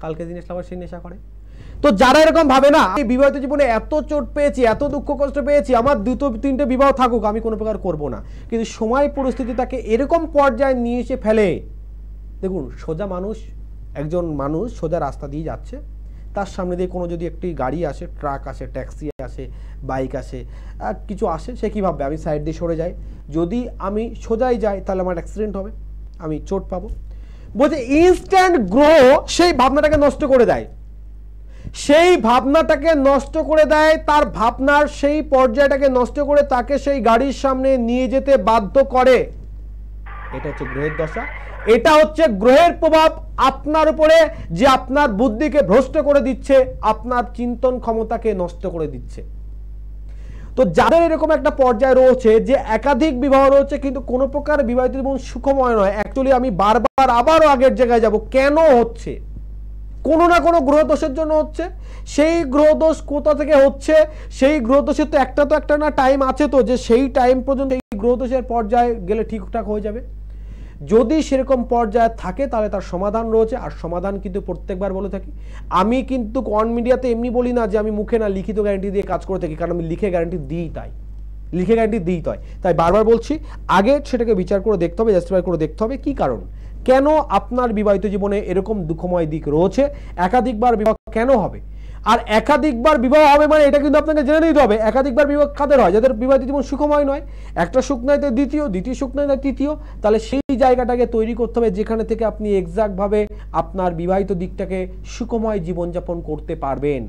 কালকে জিনিস আবার সেই নেশা করে। তো যারা এরকম ভাবে না, আমি বিবাহিত জীবনে এত চোট পেয়েছি, এত দুঃখ কষ্ট পেয়েছি, আমার 2-3টে বিবাহ থাকুক, আমি কোনো প্রকার করব না, কিন্তু সময় পরিস্থিতি তাকে এরকম পর্যায়ে নিয়ে এসে ফেলে। দেখুন, সোজা মানুষ, একজন মানুষ সোজা রাস্তা দিয়ে যাচ্ছে, তার সামনে দিয়ে কোনো যদি একটি গাড়ি আসে, ট্রাক আসে, ট্যাক্সি আসে, বাইক আসে, কিছু আসে, সে কী ভাববে? আমি সাইড দিয়ে সরে যাই, যদি আমি সোজাই যাই তাহলে আমার অ্যাক্সিডেন্ট হবে, আমি চোট পাবো। বলছে ইনস্ট্যান্ট গ্রহ সেই ভাবনাটাকে নষ্ট করে দেয়, সেই ভাবনাটাকে নষ্ট করে দেয়, তার ভাবনার সেই পর্যায়টাকে নষ্ট করে তাকে সেই গাড়ির সামনে নিয়ে যেতে বাধ্য করে। এটা হচ্ছে গ্রহের দশা, এটা হচ্ছে গ্রহের প্রভাব আপনার উপরে, যে আপনার বুদ্ধিকে ভ্রষ্ট করে দিচ্ছে, আপনার চিন্তন ক্ষমতাকে নষ্ট করে দিচ্ছে। তো যাদের এরকম একটা পর্যায়ে রয়েছে যে একাধিক বিবাহ রয়েছে কিন্তু কোনো প্রকার বিবাহিত জীবন সুখময় নয়, অ্যাকচুয়ালি আমি বারবার আবারও আগের জায়গায় যাব, কেন হচ্ছে? কোনো না কোনো গ্রহদোষের জন্য হচ্ছে। সেই গ্রহদোষ কোথা থেকে হচ্ছে? সেই গ্রহদোষের তো একটা না টাইম আছে, তো যে সেই টাইম পর্যন্ত এই গ্রহদোষের পর্যায়ে গেলে ঠিকঠাক হয়ে যাবে। যদি সেরকম পর্যায়ে থাকে তাহলে তার সমাধান রয়েছে, আর সমাধান কিন্তু প্রত্যেকবার বলে থাকি। আমি কিন্তু অন মিডিয়াতে এমনি বলি না যে আমি মুখে না লিখিত গ্যারান্টি দিয়ে কাজ করে থাকি, কারণ আমি লিখে গ্যারান্টি দিই, তাই বারবার বলছি, আগে সেটাকে বিচার করে দেখতে হবে, জাস্টিফাই করে দেখতে হবে কি কারণ, কেন আপনার বিবাহিত জীবনে এরকম দুঃখময় দিক রয়েছে, একাধিকবার বিবাহ কেন হবে। আর একাধিকবার বিবাহ হবে মানে এটা কিন্তু আপনাকে জেনে নিতে হবে, একাধিকবার বিবাহ কাদের হয়? যাদের বিবাহিত জীবন সুখময় নয়, একটা সুখ নয় দ্বিতীয়, দ্বিতীয় সুখ নয় তৃতীয়। তাহলে সেই জায়গাটাকে তৈরি করতে হবে যেখানে থেকে আপনি এক্সাক্টভাবে আপনার বিবাহিত দিকটাকে সুখময় জীবনযাপন করতে পারবেন।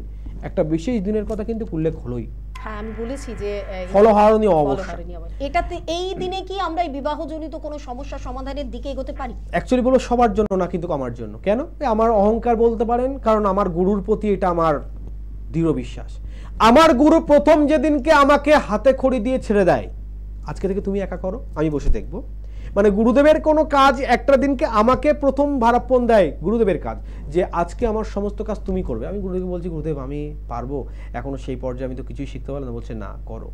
একটা বিশেষ দিনের কথা কিন্তু উল্লেখ হলোই, হ্যাঁ আমি বলেছি যে ফলহারিণী অমাবস্যা। এটাতে এই দিনে কি আমরা এই বিবাহজনিত কোনো সমস্যা সমাধানের দিকে এগোতে পারি? অ্যাকচুয়ালি বলবো সবার জন্য না, কিন্তু আমার জন্য। কেন? আমার অহংকার বলতে পারেন, কারণ আমার গুরুর প্রতি এটা আমার দৃঢ় বিশ্বাস। আমার গুরু প্রথম যেদিনকে আমাকে হাতে খড়ি দিয়ে ছেড়ে দেয়, আজকে থেকে তুমি একা করো, আমি বসে দেখবো, মানে গুরুদেবের কোনো কাজ একটা দিনকে আমাকে প্রথম ভারাপন দেয় গুরুদেবের কাজ, যে আজকে আমার সমস্ত কাজ তুমি করবে। আমি গুরুদেবকে বলছি, গুরুদেব আমি পারবো, এখনো সেই পর্যায়ে আমি তো কিছুই শিখতে পারলাম না। বলছে না, করো।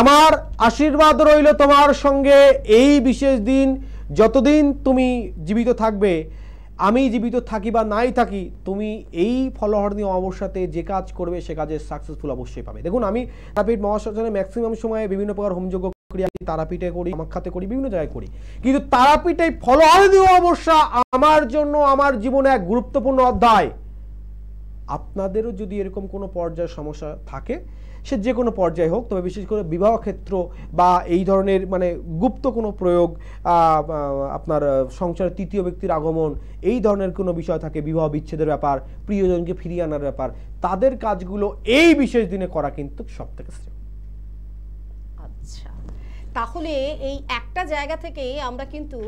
আমার আশীর্বাদ রইল তোমার সঙ্গে এই বিশেষ দিন, যতদিন তুমি জীবিত থাকবে, আমি জীবিত থাকি বা নাই থাকি, তুমি এই ফলহারিণী অমাবস্যাতে যে কাজ করবে সে কাজে সাকসেসফুল অবশ্যই পাবে। দেখুন, আমি তারাপীঠ মহাশ্মশানে ম্যাক্সিমাম সময়ে বিভিন্ন প্রকার হোমযজ্ঞ করি, তারাপীঠে করি, কামাখ্যাতে করি, বিভিন্ন জায়গায় করি, কিন্তু তারাপীঠে ফলহারিণী অমাবস্যা আমার জন্য আমার জীবনে এক গুরুত্বপূর্ণ অধ্যায়। আপনাদেরও যদি এরকম কোনো পর্যায়ের সমস্যা থাকে, সে যে কোনো পর্যায়ে হোক, তবে বিশেষ করে বিবাহ ক্ষেত্র বা এই ধরনের মানে গুপ্ত কোনো প্রয়োগ, আপনার সংসারের তৃতীয় ব্যক্তির আগমন, এই ধরনের কোনো বিষয় থাকে, বিবাহ বিচ্ছেদের ব্যাপার, প্রিয়জনকে ফিরিয়ে আনার ব্যাপার, তাদের কাজগুলো এই বিশেষ দিনে করা কিন্তু সব থেকে শ্রেয়। আচ্ছা, তাহলে এই একটা জায়গা থেকে আমরা কিন্তু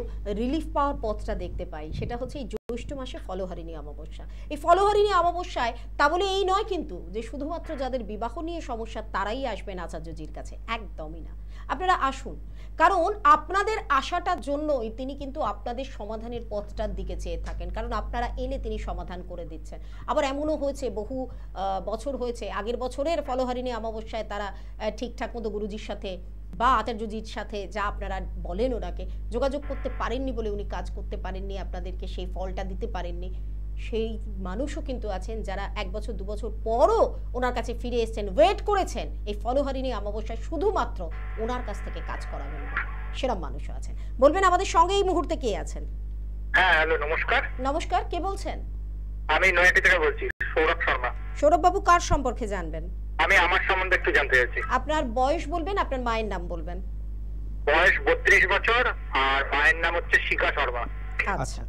রিলিফ পাওয়ার পথটা দেখতে পাই, সেটা হচ্ছে এই জ্যৈষ্ঠ মাসে ফলহারিণী অমাবস্যা। এই ফলহারিণী অমাবস্যায় তা বলে এই নয় কিন্তু যে শুধুমাত্র যাদের বিবাহ নিয়ে সমস্যা তারাই আসবেন আচার্যজির কাছে, একদমই না। আপনারা আসুন, কারণ আপনাদের আশাটার জন্যই তিনি কিন্তু আপনাদের সমাধানের পথটার দিকে চেয়ে থাকেন, কারণ আপনারা এলে তিনি সমাধান করে দিচ্ছেন। আবার এমনও হয়েছে, বহু বছর হয়েছে, আগের বছরের ফলহারিণী অমাবস্যায় তারা ঠিকঠাক মতো গুরুজির সাথে বা আচার্যজির সাথে যা আপনারা বলেন ওনাকে যোগাযোগ করতে পারেননি বলে উনি কাজ করতে পারেননি, আপনাদেরকে সেই ফলটা দিতে পারেননি। সেই মানুষও কিন্তু আছেন যারা 1 বছর 2 বছর পরও ওনার কাছে ফিরে এসেছেন, ওয়েট করেছেন এই ফলহারিণী অমাবস্যায় শুধুমাত্র ওনার কাছ থেকে কাজ করাবেন, সেরকম মানুষও আছেন। বলবেন আমাদের সঙ্গে এই মুহূর্তে কে আছেন? হ্যাঁ, হ্যালো, নমস্কার। নমস্কার, কে বলছেন? আমি নয়াটি থেকে বলছি, সৌরভ শর্মা। সৌরভ বাবু, কার সম্পর্কে জানবেন? আমি আমার সম্বন্ধে একটু জানতে চাইছি। আপনার বয়স বলবেন, আপনার মায়ের নাম বলবেন। বয়স 32 বছর, আর মায়ের নাম হচ্ছে শিখা শর্মা। আচ্ছা,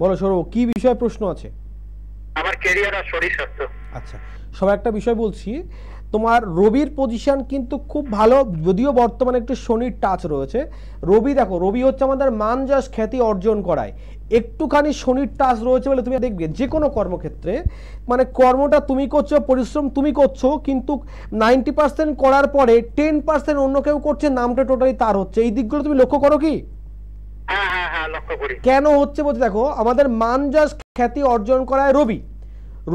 বলো সৌরভ, কি বিষয়ে প্রশ্ন আছে? আমার ক্যারিয়ার আর শরীর স্বাস্থ্য। আচ্ছা, সব একটা বিষয় বলছি, তোমার রবির পজিশন কিন্তু খুব ভালো, যদিও বর্তমানে একটু শনির টাচ রয়েছে। রবি দেখো, রবি হচ্ছে আমাদের মান যশ খ্যাতি অর্জন করায়, একটুখানি শনির টাচ রয়েছে বলে তুমি দেখবে যে কোনো কর্মক্ষেত্রে, মানে কর্মটা তুমি করছো, পরিশ্রম তুমি করছো, কিন্তু 90% করার পরে 10% অন্য কেউ করছে, নামটা টোটালি তার হচ্ছে। এই দিকগুলো তুমি লক্ষ্য করো কি? হ্যাঁ হ্যাঁ হ্যাঁ, লক্ষ্য করি। কেন হচ্ছে বলতে, দেখো আমাদের মান যশ খ্যাতি অর্জন করায় রবি,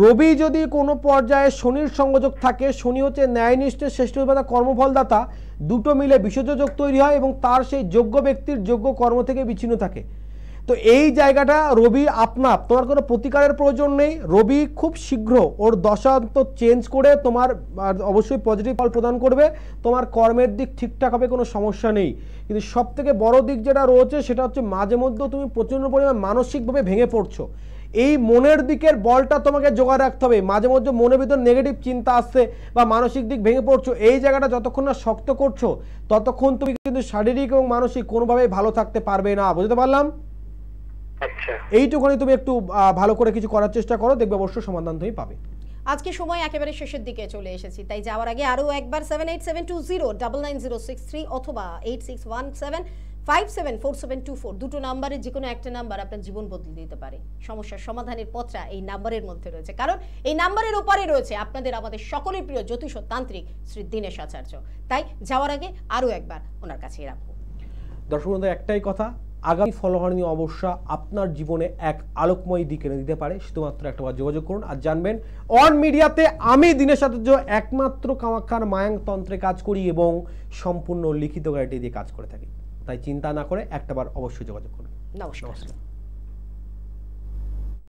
রবি যদি কোনো পর্যায়ে শনির সংযোগ থাকে, শনি হচ্ছে ন্যায়নিষ্ঠের শ্রেষ্ঠতা কর্মফলদাতা, দুটো মিলে বিশ্বযোগ তৈরি হয় এবং তার সেই যোগ্য ব্যক্তির যোগ্য কর্ম থেকে বিচ্ছিন্ন থাকে। তো এই জায়গাটা রবি আপনার, তোমার কোনো প্রতিকারের প্রয়োজন নেই। রবি খুব শীঘ্র ওর দশান্ত চেঞ্জ করে তোমার অবশ্যই পজিটিভ ফল প্রদান করবে, তোমার কর্মের দিক ঠিকঠাক হবে, কোনো সমস্যা নেই। কিন্তু সব থেকে বড় দিক যেটা রয়েছে সেটা হচ্ছে মাঝে মধ্যে তুমি প্রচণ্ড পরিমাণে মানসিকভাবে ভেঙে পড়ছো। এই মনের দিকের বলটা তোমাকে জোগাড় রাখতে হবে। মাঝে মধ্যে মনের ভিতর নেগেটিভ চিন্তা আসছে বা মানসিক দিক ভেঙে পড়ছো, এই জায়গাটা যতক্ষণ না শক্ত করছো ততক্ষণ তুমি কিন্তু শারীরিক এবং মানসিক কোনোভাবেই ভালো থাকতে পারবে না। বুঝতে পারলাম? আচ্ছা, এইটুকুনি তুমি একটু ভালো করে কিছু করার চেষ্টা করো, দেখবে অবশ্যই সমাধান তুমি পাবে। আজকে সময় একেবারে শেষের দিকে চলে এসেছি, তাই যাওয়ার আগে আরও একবার 7872099063 অথবা 8617574724 দুটো নাম্বারে যে কোনো একটা নাম্বার আপনার জীবন বদলে দিতে পারে। সমস্যার সমাধানের পথটা এই নাম্বারের মধ্যে রয়েছে, কারণ এই নাম্বারের ওপারে রয়েছে আপনাদের আমাদের সকলের প্রিয় জ্যোতিষ তান্ত্রিক শ্রী দীনেশ আচার্য। তাই যাওয়ার আগে আরও একবার ওনার কাছে রাখবো। দর্শক বন্ধু, একটাই কথা, আগামী ফলহারিণী অমাবস্যা আপনার জীবনে এক আলোকময় দিক এনে দিতে পারে। শুধুমাত্র একটা বার যোগাযোগ করুন। আর জানবেন, অন মিডিয়াতে আমি দীনেশ আচার্য একমাত্র কামাখ্যার মায়াং তন্ত্রে কাজ করি এবং সম্পূর্ণ লিখিত গ্যারান্টি দিয়ে কাজ করে থাকি। তাই চিন্তা না করে একটাবার অবশ্যই যোগাযোগ করুন। নমস্কার।